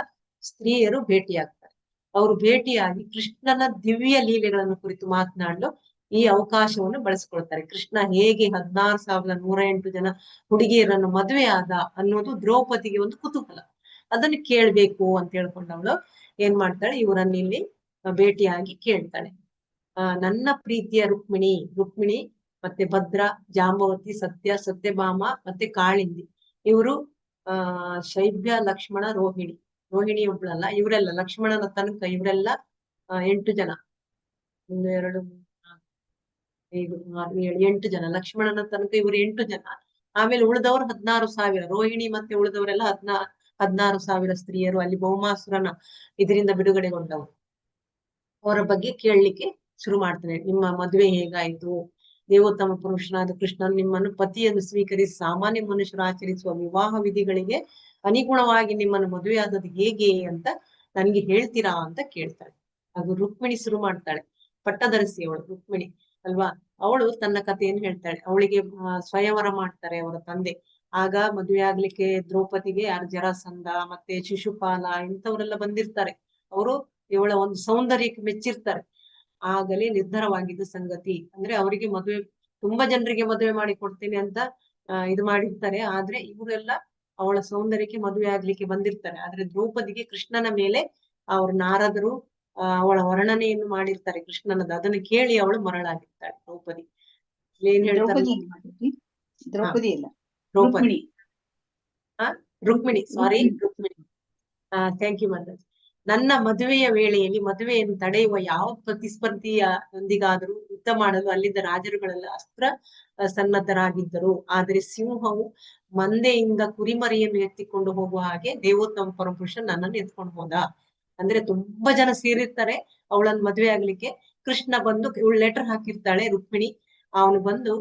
ಸ್ತ್ರೀಯರು ಭೇಟಿಯಾಗ್ತಾರೆ. ಅವರು ಭೇಟಿಯಾಗಿ ಕೃಷ್ಣನ ದಿವ್ಯ ಲೀಲೆಗಳನ್ನು ಕುರಿತು ಮಾತನಾಡಲು ಈ ಅವಕಾಶವನ್ನು ಬಳಸಿಕೊಳ್ತಾರೆ. ಕೃಷ್ಣ ಹೇಗೆ 16,108 ಜನ ಹುಡುಗಿಯರನ್ನು ಮದುವೆ ಆದ ಅನ್ನೋದು ದ್ರೌಪದಿಗೆ ಒಂದು ಕುತೂಹಲ. ಅದನ್ನು ಕೇಳ್ಬೇಕು ಅಂತ ಹೇಳ್ಕೊಂಡವಳು ಏನ್ ಮಾಡ್ತಾಳೆ, ಇವರನ್ನ ಇಲ್ಲಿ ಭೇಟಿಯಾಗಿ ಕೇಳ್ತಾಳೆ. ನನ್ನ ಪ್ರೀತಿಯ ರುಕ್ಮಿಣಿ ಮತ್ತೆ ಭದ್ರ, ಜಾಂಬವತಿ, ಸತ್ಯಭಾಮ ಮತ್ತೆ ಕಾಳಿಂದಿ, ಇವರು ಶೈಬ್ಯ, ಲಕ್ಷ್ಮಣ, ರೋಹಿಣಿ ಒಬ್ಳಲ್ಲ, ಇವರೆಲ್ಲ ಲಕ್ಷ್ಮಣನ ತನಕ ಇವರೆಲ್ಲ 8 ಜನ. 1 2 3 4 5 6 7 8 ಜನ. ಲಕ್ಷ್ಮಣನ ತನಕ ಇವರು 8 ಜನ. ಆಮೇಲೆ ಉಳಿದವರು 16,000. ರೋಹಿಣಿ ಮತ್ತೆ ಉಳಿದವರೆಲ್ಲ 16,000 ಸ್ತ್ರೀಯರು ಅಲ್ಲಿ ಭೌಮಾಸುರನ ಇದರಿಂದ ಬಿಡುಗಡೆಗೊಂಡವರು. ಅವರ ಬಗ್ಗೆ ಕೇಳಲಿಕ್ಕೆ ಶುರು ಮಾಡ್ತಾನೆ. ನಿಮ್ಮ ಮದುವೆ ಹೇಗಾಯ್ತು? ದೇವೋತ್ತಮ ಪುರುಷನಾದ ಕೃಷ್ಣನ್ ನಿಮ್ಮನ್ನು ಪತಿಯನ್ನು ಸ್ವೀಕರಿಸಿ ಸಾಮಾನ್ಯ ಮನುಷ್ಯರು ಆಚರಿಸುವ ವಿವಾಹ ವಿಧಿಗಳಿಗೆ ಅನುಗುಣವಾಗಿ ನಿಮ್ಮನ್ನು ಮದುವೆ ಆದದ್ದು ಹೇಗೆ ಅಂತ ನನ್ಗೆ ಹೇಳ್ತೀರಾ ಅಂತ ಕೇಳ್ತಾಳೆ. ಅದು ರುಕ್ಮಿಣಿ ಶುರು ಮಾಡ್ತಾಳೆ. ಪಟ್ಟದರಸಿ ಅವಳು ರುಕ್ಮಿಣಿ ಅಲ್ವಾ. ಅವಳು ತನ್ನ ಕಥೆಯನ್ನು ಹೇಳ್ತಾಳೆ. ಅವಳಿಗೆ ಸ್ವಯಂವರ ಮಾಡ್ತಾರೆ ಅವರ ತಂದೆ. ಆಗ ಮದುವೆ ಆಗ್ಲಿಕ್ಕೆ ದ್ರೌಪದಿಗೆ ಜರಾಸಂಧ ಮತ್ತೆ ಶಿಶುಪಾಲ ಇಂಥವರೆಲ್ಲ ಬಂದಿರ್ತಾರೆ. ಅವರು ಇವಳ ಒಂದು ಸೌಂದರ್ಯಕ್ಕೆ ಮೆಚ್ಚಿರ್ತಾರೆ. ಆಗಲೇ ನಿರ್ಧಾರವಾಗಿದ್ದ ಸಂಗತಿ ಅಂದ್ರೆ ಅವರಿಗೆ ಮದುವೆ, ತುಂಬಾ ಜನರಿಗೆ ಮದುವೆ ಮಾಡಿ ಕೊಡ್ತೇನೆ ಅಂತ ಇದು ಮಾಡಿರ್ತಾರೆ. ಆದ್ರೆ ಇವರೆಲ್ಲ ಅವಳ ಸೌಂದರ್ಯಕ್ಕೆ ಮದುವೆ ಆಗ್ಲಿಕ್ಕೆ ಬಂದಿರ್ತಾರೆ. ಆದ್ರೆ ದ್ರೌಪದಿಗೆ ಕೃಷ್ಣನ ಮೇಲೆ ಅವ್ರ ನಾರದರು ಅವಳ ವರ್ಣನೆಯನ್ನು ಮಾಡಿರ್ತಾರೆ ಕೃಷ್ಣನದ. ಅದನ್ನು ಕೇಳಿ ಅವಳು ಮರಳಾಗಿರ್ತಾಳೆ ದ್ರೌಪದಿ. ಏನ್ ಹೇಳ್ತಾರೆ, ದ್ರೌಪದಿ ಅಲ್ಲ, Rukmini. Sorry, Rukmini. Thank you Mataji. ನನ್ನ ಮದುವೆಯ ವೇಳೆಯಲ್ಲಿ ಮದುವೆಯನ್ನು ತಡೆಯುವ ಯಾವ ಪ್ರತಿಸ್ಪರ್ಧಿಯೊಂದಿಗಾದರೂ ಯುದ್ಧ ಮಾಡಲು ಅಲ್ಲಿದ್ದ ರಾಜರುಗಳೆಲ್ಲ ಅಸ್ತ್ರ ಸನ್ನದ್ಧರಾಗಿದ್ದರು. ಆದರೆ ಸಿಂಹವು ಮಂದೆಯಿಂದ ಕುರಿಮರಿಯನ್ನು ಎತ್ತಿಕೊಂಡು ಹೋಗುವ ಹಾಗೆ ದೇವೋತ್ತಮ ಪರಮಪುರುಷ ನನ್ನನ್ನು ಎತ್ಕೊಂಡು ಹೋದ. ಅಂದ್ರೆ ತುಂಬಾ ಜನ ಸೇರಿರ್ತಾರೆ ಅವಳನ್ನ ಮದುವೆ ಆಗ್ಲಿಕ್ಕೆ. ಕೃಷ್ಣ ಬಂದು ಇವಳು ಲೆಟರ್ ಹಾಕಿರ್ತಾಳೆ ರುಕ್ಮಿಣಿ. ಅವನು ಬಂದು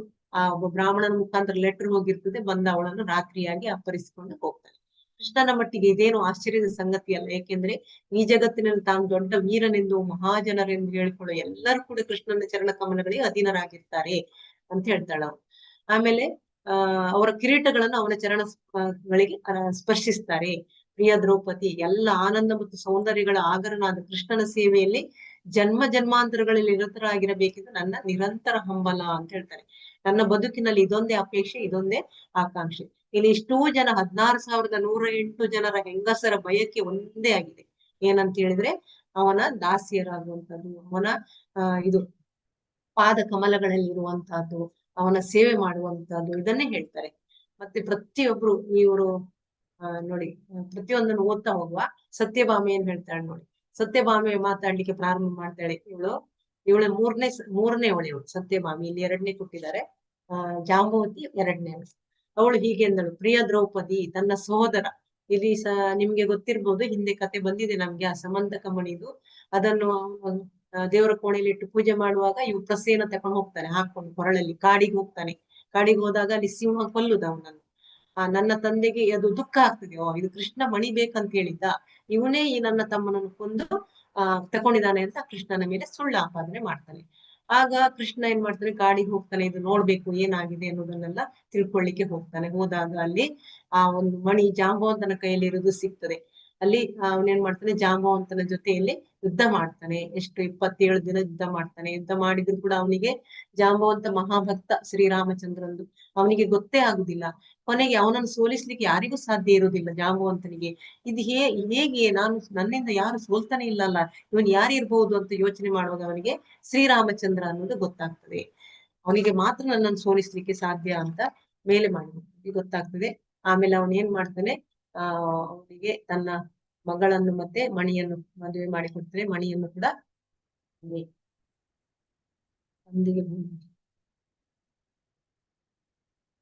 ಒಬ್ಬ ಬ್ರಾಹ್ಮಣನ ಮುಖಾಂತರ ಲೆಟರ್ ಹೋಗಿರ್ತದೆ. ಬಂದು ಅವಳನ್ನು ರಾತ್ರಿಯಾಗಿ ಅಪ್ಪರಿಸಿಕೊಂಡು ಹೋಗ್ತಾನೆ. ಕೃಷ್ಣನ ಮಟ್ಟಿಗೆ ಇದೇನು ಆಶ್ಚರ್ಯದ ಸಂಗತಿ ಅಲ್ಲ. ಏಕೆಂದ್ರೆ ಈ ಜಗತ್ತಿನಲ್ಲಿ ತಾನು ದೊಡ್ಡ ವೀರನೆಂದು ಮಹಾಜನರೆಂದು ಹೇಳಿಕೊಳ್ಳೋ ಎಲ್ಲರೂ ಕೂಡ ಕೃಷ್ಣನ ಚರಣ ಕಮಲಗಳಿಗೆ ಅಧೀನರಾಗಿರ್ತಾರೆ ಅಂತ ಹೇಳ್ತಾಳ ಅವಳು. ಆಮೇಲೆ ಅವರ ಕಿರೀಟಗಳನ್ನು ಅವನ ಚರಣಗಳಿಗೆ ಸ್ಪರ್ಶಿಸ್ತಾರೆ. ಪ್ರಿಯ ದ್ರೌಪದಿ, ಎಲ್ಲ ಆನಂದ ಮತ್ತು ಸೌಂದರ್ಯಗಳ ಆಗರನಾದ ಕೃಷ್ಣನ ಸೇವೆಯಲ್ಲಿ ಜನ್ಮ ಜನ್ಮಾಂತರಗಳಲ್ಲಿ ನಿರತರಾಗಿರಬೇಕೆಂದು ನನ್ನ ನಿರಂತರ ಹಂಬಲ ಅಂತ ಹೇಳ್ತಾರೆ. ನನ್ನ ಬದುಕಿನಲ್ಲಿ ಇದೊಂದೇ ಅಪೇಕ್ಷೆ, ಇದೊಂದೇ ಆಕಾಂಕ್ಷೆ. ಇಲ್ಲಿ ಇಷ್ಟೂ ಜನ 16,108 ಜನರ ಹೆಂಗಸರ ಬಯಕೆ ಒಂದೇ ಆಗಿದೆ. ಏನಂತ ಹೇಳಿದ್ರೆ ಅವನ ದಾಸಿಯರಾಗುವಂತದ್ದು, ಅವನ ಇದು ಪಾದ ಕಮಲಗಳಲ್ಲಿ ಇರುವಂತಹದ್ದು, ಅವನ ಸೇವೆ ಮಾಡುವಂತಹದ್ದು, ಇದನ್ನೇ ಹೇಳ್ತಾರೆ. ಮತ್ತೆ ಪ್ರತಿಯೊಬ್ರು ಇವರು ನೋಡಿ ಪ್ರತಿಯೊಂದನ್ನು ಓದ್ತಾ ಹೋಗುವ. ಸತ್ಯಭಾಮೆ ಏನ್ ಹೇಳ್ತಾಳೆ ನೋಡಿ. ಸತ್ಯಭಾಮೆ ಮಾತಾಡ್ಲಿಕ್ಕೆ ಪ್ರಾರಂಭ ಮಾಡ್ತಾಳೆ. ಇವಳ ಮೂರನೇ ಅವಳು ಸತ್ಯಭಾಮೆ. ಇಲ್ಲಿ 2ನೇ ಕೊಟ್ಟಿದ್ದಾರೆ. ಜಾಂಬವತಿ 2ನೇ ಅವಳು. ಅವಳು ಹೀಗೆ ಎಂದಳು, ಪ್ರಿಯ ದ್ರೌಪದಿ ತನ್ನ ಸಹೋದರ, ಇಲ್ಲಿ ನಿಮ್ಗೆ ಗೊತ್ತಿರ್ಬೋದು, ಹಿಂದೆ ಕತೆ ಬಂದಿದೆ ನಮ್ಗೆ ಆ ಸಮಂತಕ ಮಣಿದು. ಅದನ್ನು ದೇವರ ಕೋಣೆಯಲ್ಲಿ ಇಟ್ಟು ಪೂಜೆ ಮಾಡುವಾಗ ಇವು ಪ್ರಸೆಯನ್ನ ತಕೊಂಡು ಹೋಗ್ತಾನೆ ಹಾಕೊಂಡು ಕೊರಳಲ್ಲಿ. ಕಾಡಿಗೆ ಹೋಗ್ತಾನೆ. ಕಾಡಿಗೆ ಹೋದಾಗ ಅಲ್ಲಿ ಸಿಂಹ ಕೊಲ್ಲುದ ಅವನನ್ನು. ನನ್ನ ತಂದೆಗೆ ಅದು ದುಃಖ ಆಗ್ತದೆ. ಇದು ಕೃಷ್ಣ ಮಣಿ ಬೇಕಂತ ಹೇಳಿದ್ದ, ಇವನೇ ಈ ನನ್ನ ತಮ್ಮನನ್ನು ಕೊಂದು ತಕೊಂಡಿದ್ದಾನೆ ಅಂತ ಕೃಷ್ಣನ ಮೇಲೆ ಸುಳ್ಳು ಆಪಾದನೆ ಮಾಡ್ತಾನೆ. ಆಗ ಕೃಷ್ಣ ಏನ್ ಮಾಡ್ತಾನೆ, ಕಾಡಿಗೆ ಹೋಗ್ತಾನೆ. ಇದು ನೋಡ್ಬೇಕು ಏನಾಗಿದೆ ಅನ್ನೋದನ್ನೆಲ್ಲ ತಿಳ್ಕೊಳ್ಳಿಕ್ಕೆ ಹೋಗ್ತಾನೆ. ಹೋದಾಗ ಅಲ್ಲಿ ಆ ಒಂದು ಮಣಿ ಜಾಂಬವಂತನ ಕೈಯಲ್ಲಿ ಇರೋದು ಸಿಗ್ತದೆ. ಅಲ್ಲಿ ಅವನೇನ್ ಮಾಡ್ತಾನೆ, ಜಾಂಬವಂತನ ಜೊತೆಯಲ್ಲಿ ಯುದ್ಧ ಮಾಡ್ತಾನೆ. ಎಷ್ಟು 27 ದಿನ ಯುದ್ಧ ಮಾಡ್ತಾನೆ. ಯುದ್ಧ ಮಾಡಿದ್ರು ಕೂಡ ಅವನಿಗೆ, ಜಾಂಬವಂತ ಮಹಾಭಕ್ತ ಶ್ರೀರಾಮಚಂದ್ರಂದು, ಅವನಿಗೆ ಗೊತ್ತೇ ಆಗುದಿಲ್ಲ. ಕೊನೆಗೆ ಅವನನ್ನು ಸೋಲಿಸ್ಲಿಕ್ಕೆ ಯಾರಿಗೂ ಸಾಧ್ಯ ಇರುವುದಿಲ್ಲ ಜಾಂಬವಂತನಿಗೆ. ಇದು ಹೇಗೆ ನನ್ನಿಂದ ಯಾರು ಸೋಲ್ತಾನೆ ಇಲ್ಲಲ್ಲ, ಇವನ್ ಯಾರಿರ್ಬಹುದು ಅಂತ ಯೋಚನೆ ಮಾಡುವಾಗ ಅವನಿಗೆ ಶ್ರೀರಾಮಚಂದ್ರ ಅನ್ನೋದು ಗೊತ್ತಾಗ್ತದೆ. ಅವನಿಗೆ ಮಾತ್ರ ನನ್ನನ್ನು ಸೋಲಿಸ್ಲಿಕ್ಕೆ ಸಾಧ್ಯ ಅಂತ ಮೇಲೆ ಮಾಡಿ ಗೊತ್ತಾಗ್ತದೆ. ಆಮೇಲೆ ಅವನ್ ಏನ್ ಮಾಡ್ತಾನೆ, ಅವನಿಗೆ ತನ್ನ ಮಗಳನ್ನು ಮತ್ತೆ ಮಣಿಯನ್ನು ಮದುವೆ ಮಾಡಿ ಕೊಡ್ತಾನೆ. ಮಣಿಯನ್ನು ಕೂಡ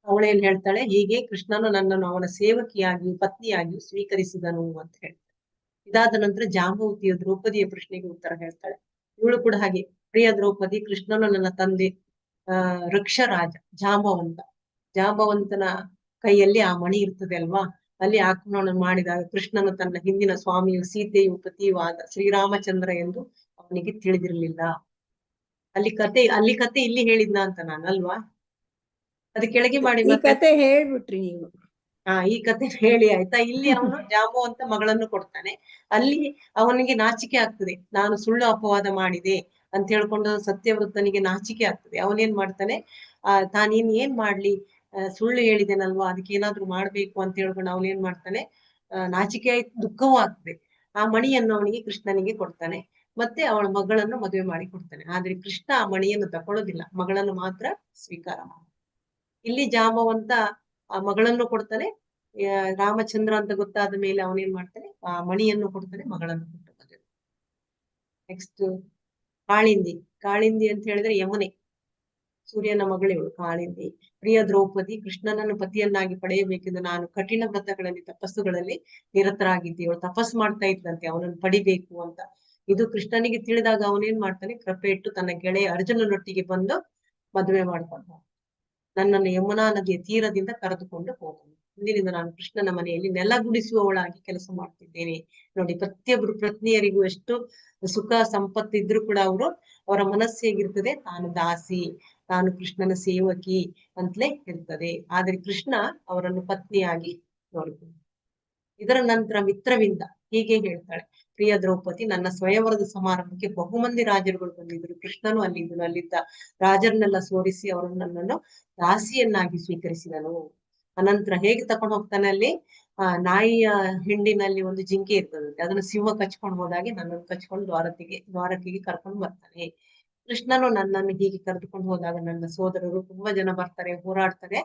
ಅವಳೇನ್ ಹೇಳ್ತಾಳೆ, ಹೀಗೆ ಕೃಷ್ಣನು ನನ್ನನ್ನು ಅವನ ಸೇವಕಿಯಾಗಿ ಪತ್ನಿಯಾಗಿ ಸ್ವೀಕರಿಸಿದನು ಅಂತ ಹೇಳ್ತಾಳೆ. ಇದಾದ ನಂತರ ಜಾಂಬವತಿಯ ದ್ರೌಪದಿಯ ಪ್ರಶ್ನೆಗೆ ಉತ್ತರ ಹೇಳ್ತಾಳೆ. ಇವಳು ಕೂಡ ಹಾಗೆ, ಪ್ರಿಯ ದ್ರೌಪದಿ, ಕೃಷ್ಣನು ನನ್ನ ತಂದೆ ವೃಕ್ಷರಾಜ ಜಾಂಬವಂತನ ಕೈಯಲ್ಲಿ ಆ ಮಣಿ ಇರ್ತದೆ ಅಲ್ವಾ, ಅಲ್ಲಿ ಆಕ್ರಮಣ ಮಾಡಿದಾಗ ಕೃಷ್ಣನು ತನ್ನ ಹಿಂದಿನ ಸ್ವಾಮಿಯು ಸೀತೆಯು ಪತಿಯುವಾದ ಶ್ರೀರಾಮಚಂದ್ರ ಎಂದು ಅವನಿಗೆ ತಿಳಿದಿರಲಿಲ್ಲ. ಅಲ್ಲಿ ಕತೆ ಇಲ್ಲಿ ಹೇಳಿದ್ನ ಅಂತ ನಾನಲ್ವಾ, ಅದು ಕೆಳಗೆ ಮಾಡಿ ಈ ಕತೆ ಹೇಳ್ಬಿಟ್ರಿ ನೀವು. ಈ ಕತೆ ಹೇಳಿ ಆಯ್ತಾ. ಇಲ್ಲಿ ಅವನು ಜಾಂಬವಂತ ಮಗಳನ್ನು ಕೊಡ್ತಾನೆ. ಅಲ್ಲಿ ಅವನಿಗೆ ನಾಚಿಕೆ ಆಗ್ತದೆ, ನಾನು ಸುಳ್ಳು ಅಪವಾದ ಮಾಡಿದೆ ಅಂತ ಹೇಳ್ಕೊಂಡು ಸತ್ಯವೃತ್ತನಿಗೆ ನಾಚಿಕೆ ಆಗ್ತದೆ. ಅವನೇನ್ ಮಾಡ್ತಾನೆ, ತಾನೇನ್ ಏನ್ ಮಾಡ್ಲಿ, ಸುಳ್ಳು ಹೇಳಿದೆನಲ್ವಾ, ಅದಕ್ಕೆ ಏನಾದ್ರು ಮಾಡ್ಬೇಕು ಅಂತ ಹೇಳ್ಕೊಂಡು ಅವನೇನ್ ಮಾಡ್ತಾನೆ, ನಾಚಿಕೆ ಆಯ್ತು, ದುಃಖವೂ ಆಗ್ತದೆ. ಆ ಮಣಿಯನ್ನು ಅವನಿಗೆ ಕೃಷ್ಣನಿಗೆ ಕೊಡ್ತಾನೆ. ಮತ್ತೆ ಅವಳ ಮಗಳನ್ನು ಮದುವೆ ಮಾಡಿ ಕೊಡ್ತಾನೆ. ಆದ್ರೆ ಕೃಷ್ಣ ಆ ಮಣಿಯನ್ನು ತಕೊಳ್ಳೋದಿಲ್ಲ, ಮಗಳನ್ನು ಮಾತ್ರ ಸ್ವೀಕಾರ ಮಾಡ್ತಾನೆ. ಇಲ್ಲಿ ಜಾಂಬವಂತ ಆ ಮಗಳನ್ನು ಕೊಡ್ತಾನೆ. ರಾಮಚಂದ್ರ ಅಂತ ಗೊತ್ತಾದ ಮೇಲೆ ಅವನೇನ್ ಮಾಡ್ತಾನೆ, ಆ ಮಣಿಯನ್ನು ಕೊಡ್ತಾನೆ, ಮಗಳನ್ನು ಕೊಟ್ಟು. ನೆಕ್ಸ್ಟ್ ಕಾಳಿಂದಿ ಅಂತ ಹೇಳಿದ್ರೆ ಯಮುನೆ, ಸೂರ್ಯನ ಮಗಳಿವಳು ಕಾಳಿಂದಿ. ಪ್ರಿಯ ದ್ರೌಪದಿ, ಕೃಷ್ಣನನ್ನು ಪತಿಯನ್ನಾಗಿ ಪಡೆಯಬೇಕೆಂದು ನಾನು ಕಠಿಣ ವ್ರತಗಳಲ್ಲಿ ತಪಸ್ಸುಗಳಲ್ಲಿ ನಿರತರಾಗಿದ್ದೆ. ಇವಳು ತಪಸ್ಸು ಮಾಡ್ತಾ ಇದ್ದಂತೆ ಅವನನ್ನು ಪಡಿಬೇಕು ಅಂತ. ಇದು ಕೃಷ್ಣನಿಗೆ ತಿಳಿದಾಗ ಅವನೇನ್ ಮಾಡ್ತಾನೆ, ಕೃಪೆ ಇಟ್ಟು ತನ್ನ ಗೆಳೆಯ ಅರ್ಜುನನೊಟ್ಟಿಗೆ ಬಂದು ಮದುವೆ ಮಾಡ್ಕೊಂಡ. ನನ್ನನ್ನು ಯಮುನಾ ನದಿಯ ತೀರದಿಂದ ಕರೆದುಕೊಂಡು ಹೋದನು. ಇಂದಿನಿಂದ ನಾನು ಕೃಷ್ಣನ ಮನೆಯಲ್ಲಿ ನೆಲಗುಡಿಸುವವಳಾಗಿ ಕೆಲಸ ಮಾಡ್ತಿದ್ದೇನೆ. ನೋಡಿ, ಪ್ರತಿಯೊಬ್ಬರು ಪತ್ನಿಯರಿಗೂ ಎಷ್ಟು ಸುಖ ಸಂಪತ್ತಿದ್ರು ಕೂಡ ಅವರ ಮನಸ್ಸು ಹೇಗಿರ್ತದೆ, ತಾನು ದಾಸಿ, ತಾನು ಕೃಷ್ಣನ ಸೇವಕಿ ಅಂತಲೇ ಇರ್ತದೆ. ಆದ್ರೆ ಕೃಷ್ಣ ಅವರನ್ನು ಪತ್ನಿಯಾಗಿ ನೋಡಿಕೊಂಡು. ಇದರ ನಂತರ ಮಿತ್ರವಿಂದ ಹೀಗೆ ಹೇಳ್ತಾಳೆ, ಪ್ರಿಯ ದ್ರೌಪದಿ, ನನ್ನ ಸ್ವಯಂವರದ ಸಮಾರಂಭಕ್ಕೆ ಬಹುಮಂದಿ ರಾಜರುಗಳು ಬಂದಿದ್ರು. ಕೃಷ್ಣನು ಅಲ್ಲಿದ್ದ ರಾಜರನ್ನೆಲ್ಲ ಸೋರಿಸಿ ಅವರನ್ನು ನನ್ನನ್ನು ದಾಸಿಯನ್ನಾಗಿ ಸ್ವೀಕರಿಸಿದನು. ಅನಂತರ ಹೇಗೆ ತಕೊಂಡು ಹೋಗ್ತಾನೆ, ಅಲ್ಲಿ ನಾಯಿಯ ಹಿಂಡಿನಲ್ಲಿ ಒಂದು ಜಿಂಕೆ ಇರ್ತದಂತೆ, ಅದನ್ನು ಸಿಂಹ ಕಚ್ಕೊಂಡು ಹೋದಾಗೆ ನನ್ನನ್ನು ಕಚ್ಕೊಂಡು ದ್ವಾರಕೆಗೆ ಕರ್ಕೊಂಡು ಬರ್ತಾನೆ. ಕೃಷ್ಣನು ನನ್ನನ್ನು ಹೀಗೆ ಕರೆದುಕೊಂಡು ಹೋದಾಗ ನನ್ನ ಸೋದರರು ತುಂಬಾ ಜನ ಬರ್ತಾರೆ, ಹೋರಾಡ್ತಾರೆ,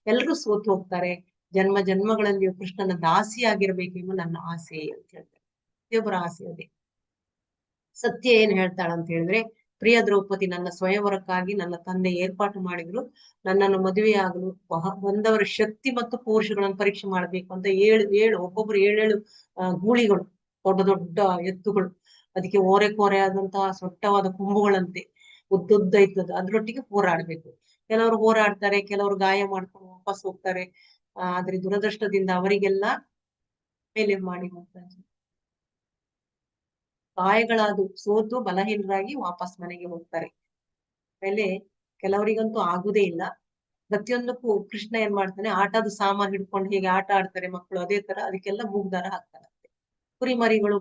ಎಲ್ಲರೂ ಸೋತು ಹೋಗ್ತಾರೆ. ಜನ್ಮ ಜನ್ಮಗಳಲ್ಲಿಯೂ ಕೃಷ್ಣನ ದಾಸಿಯಾಗಿರ್ಬೇಕೆಂಬ ನನ್ನ ಆಸೆ ಅಂತ ಹೇಳ್ತಾರೆ. ಪ್ರತಿಯೊಬ್ಬರ ಆಸೆ ಅದೇ. ಸತ್ಯ ಏನ್ ಹೇಳ್ತಾಳಂತ ಹೇಳಿದ್ರೆ, ಪ್ರಿಯ ದ್ರೌಪದಿ, ನನ್ನ ಸ್ವಯಂವರಕ್ಕಾಗಿ ನನ್ನ ತಂದೆ ಏರ್ಪಾಟು ಮಾಡಿದ್ರು. ನನ್ನನ್ನು ಮದುವೆಯಾಗಲು ಬಂದವರ ಶಕ್ತಿ ಮತ್ತು ಪೌರುಷಗಳನ್ನು ಪರೀಕ್ಷೆ ಮಾಡ್ಬೇಕು ಅಂತ ಒಬ್ಬೊಬ್ರು 7 ಗೂಳಿಗಳು, ದೊಡ್ಡ ಎತ್ತುಗಳು, ಅದಕ್ಕೆ ಕೋರೆ ಆದಂತಹ ಸೊಟ್ಟವಾದ ಕೊಂಬುಗಳಂತೆ ಉದ್ದುದ್ದ ಇದ್ದದ, ಅದ್ರೊಟ್ಟಿಗೆ ಹೋರಾಡ್ಬೇಕು. ಕೆಲವರು ಹೋರಾಡ್ತಾರೆ, ಕೆಲವರು ಗಾಯ ಮಾಡ್ಕೊಂಡು ವಾಪಸ್ ಹೋಗ್ತಾರೆ. ಆದ್ರೆ ದುರದೃಷ್ಟದಿಂದ ಅವರಿಗೆಲ್ಲ ಮೇಲೆ ಮಾಡಿ ಹೋಗ್ತಾರೆ, ಗಾಯಗಳಾದು ಸೋತು ಬಲಹೀನರಾಗಿ ವಾಪಸ್ ಮನೆಗೆ ಹೋಗ್ತಾರೆ. ಆಮೇಲೆ ಕೆಲವರಿಗಂತೂ ಆಗುದೇ ಇಲ್ಲ. ಪ್ರತಿಯೊಂದಕ್ಕೂ ಕೃಷ್ಣ ಏನ್ ಮಾಡ್ತಾನೆ, ಆಟದ ಸಾಮಾನು ಹಿಡ್ಕೊಂಡು ಹೇಗೆ ಆಟ ಆಡ್ತಾರೆ ಮಕ್ಕಳು, ಅದೇ ತರ ಅದಕ್ಕೆಲ್ಲ ಮೂಗ್ದಾರ ಹಾಕ್ತಾರಂತೆ. ಕುರಿಮರಿಗಳು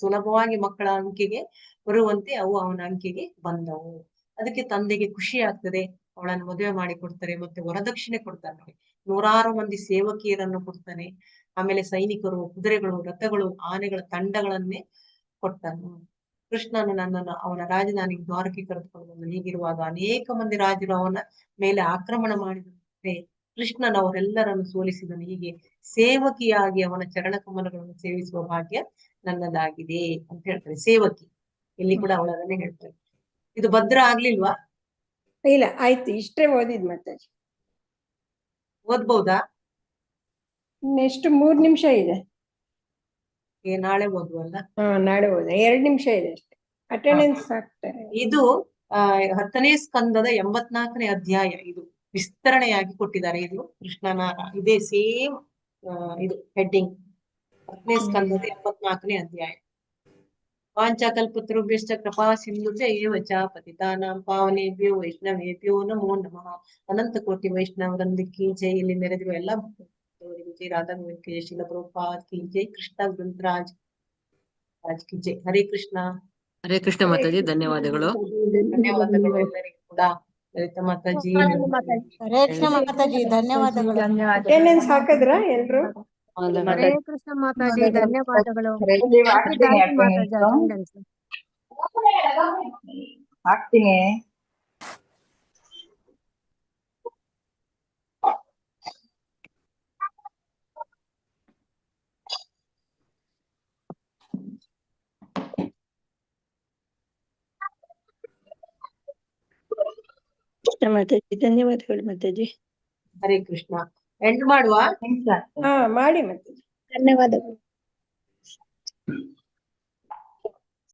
ಸುಲಭವಾಗಿ ಮಕ್ಕಳ ಅಂಕೆಗೆ ಬರುವಂತೆ ಅವು ಅವನ ಅಂಕೆಗೆ ಬಂದವು. ಅದಕ್ಕೆ ತಂದೆಗೆ ಖುಷಿ ಆಗ್ತದೆ, ಅವಳನ್ನು ಮದುವೆ ಮಾಡಿ ಕೊಡ್ತಾರೆ. ಮತ್ತೆ ವರದಕ್ಷಿಣೆ ಕೊಡ್ತಾನೆ, 100 ಮಂದಿ ಸೇವಕಿಯರನ್ನು ಕೊಡ್ತಾನೆ. ಆಮೇಲೆ ಸೈನಿಕರು, ಕುದುರೆಗಳು, ರಥಗಳು, ಆನೆಗಳ ತಂಡಗಳನ್ನೇ ಕೊಡ್ತಾನೆ. ಕೃಷ್ಣನು ನನ್ನನ್ನು ಅವನ ರಾಜಧಾನಿಗೆ ದ್ವಾರಕೆ ಕರೆದುಕೊಂಡು ಬಂದು, ಹೀಗಿರುವಾಗ ಅನೇಕ ಮಂದಿ ರಾಜರು ಅವನ ಮೇಲೆ ಆಕ್ರಮಣ ಮಾಡಿದಂತೆ ಕೃಷ್ಣನ ಅವರೆಲ್ಲರನ್ನು ಸೋಲಿಸಿದನು. ಹೀಗೆ ಸೇವಕಿಯಾಗಿ ಅವನ ಚರಣ ಕಮಲಗಳನ್ನು ಸೇವಿಸುವ ಭಾಗ್ಯ ನನ್ನದಾಗಿದೆ ಅಂತ ಹೇಳ್ತಾರೆ. ಸೇವಕಿ ಇಲ್ಲಿ ಕೂಡ ಅವಳನ್ನೇ ಹೇಳ್ತಾರೆ. ಇದು ಭದ್ರ ಆಗ್ಲಿಲ್ವಾ? ಇಲ್ಲ, ಆಯ್ತು, ಇಷ್ಟೇ ಓದಿದ್ ಮಾತಾಜಿ. ಓದ್ಬಹುದಾ? ನೆಕ್ಸ್ಟ್ 3 ನಿಮಿಷ ಇದೆ. ನಾಳೆ ಓದುವಲ್ಲ? ನಾಳೆ ಓದ, 2 ನಿಮಿಷ ಇದೆ ಅಷ್ಟೇ. ಅಟೆಂಡೆನ್ಸ್ ಹಾಕ್ತಾರೆ. ಇದು 10ನೇ ಸ್ಕಂದದ 84ನೇ ಅಧ್ಯಾಯ. ಇದು ವಿಸ್ತರಣೆಯಾಗಿ ಕೊಟ್ಟಿದ್ದಾರೆ. ಇದು ಕೃಷ್ಣನ ಇದೇ ಸೇಮ್ ಇದು ಹೆಡ್ಡಿಂಗ್. 10ನೇ ಸ್ಕಂದದ 84ನೇ ಅಧ್ಯಾಯ. ವಾಂಚಾಕಲ್ಪತರುಭ್ಯಶ್ಚ ಕೃಪಾ ಸಿಂಧುಭ್ಯ ಏವ ಚ ಪತಿತಾನಾಂ ಪಾವನೇಭ್ಯೋ ವೈಷ್ಣವೇಭ್ಯೋ ನಮೋ ನಮಃ. ಅನಂತ ಕೋಟಿ ವೈಷ್ಣವರೊಂದಿಗೆ ಜೈ. ಇಲ್ಲಿ ನೆರೆದಿರುವ ಎಲ್ಲ गौरी की जय, राधा गोविंद की जय, श्रील प्रभुपाद की जय, कृष्ण ग्रंथराज राज की जय। हरे कृष्ಣ. ಹರೇ ಕೃಷ್ಣ ಮಾತಾಜಿ, ಧನ್ಯವಾದಗಳು. ಧನ್ಯವಾದಗಳು ಎಲ್ಲರಿಗೂ ಕೂಡ. ಲಲಿತಾ ಮಾತಾಜಿ, ಹರೇ ಕೃಷ್ಣ ಮಾತಾಜಿ, ಧನ್ಯವಾದಗಳು. ಅಟೆಂಡೆನ್ಸ್ ಹಾಕಿದ್ರ ಎಲ್ರು? ಹರೇ ಕೃಷ್ಣ ಮಾತಾಜಿ, ಧನ್ಯವಾದಗಳು. ಹಾಕ್ತೀನಿ. ಕೃಷ್ಣ ಮಾತಾಜಿ, ಧನ್ಯವಾದಗಳು ಮಾತಾಜಿ. ಹರೇ ಕೃಷ್ಣ. ಎಂಡ್ ಮಾಡುವ. ಹಾ ಮಾಡಿ ಮತ್ತೆ. ಧನ್ಯವಾದಗಳು.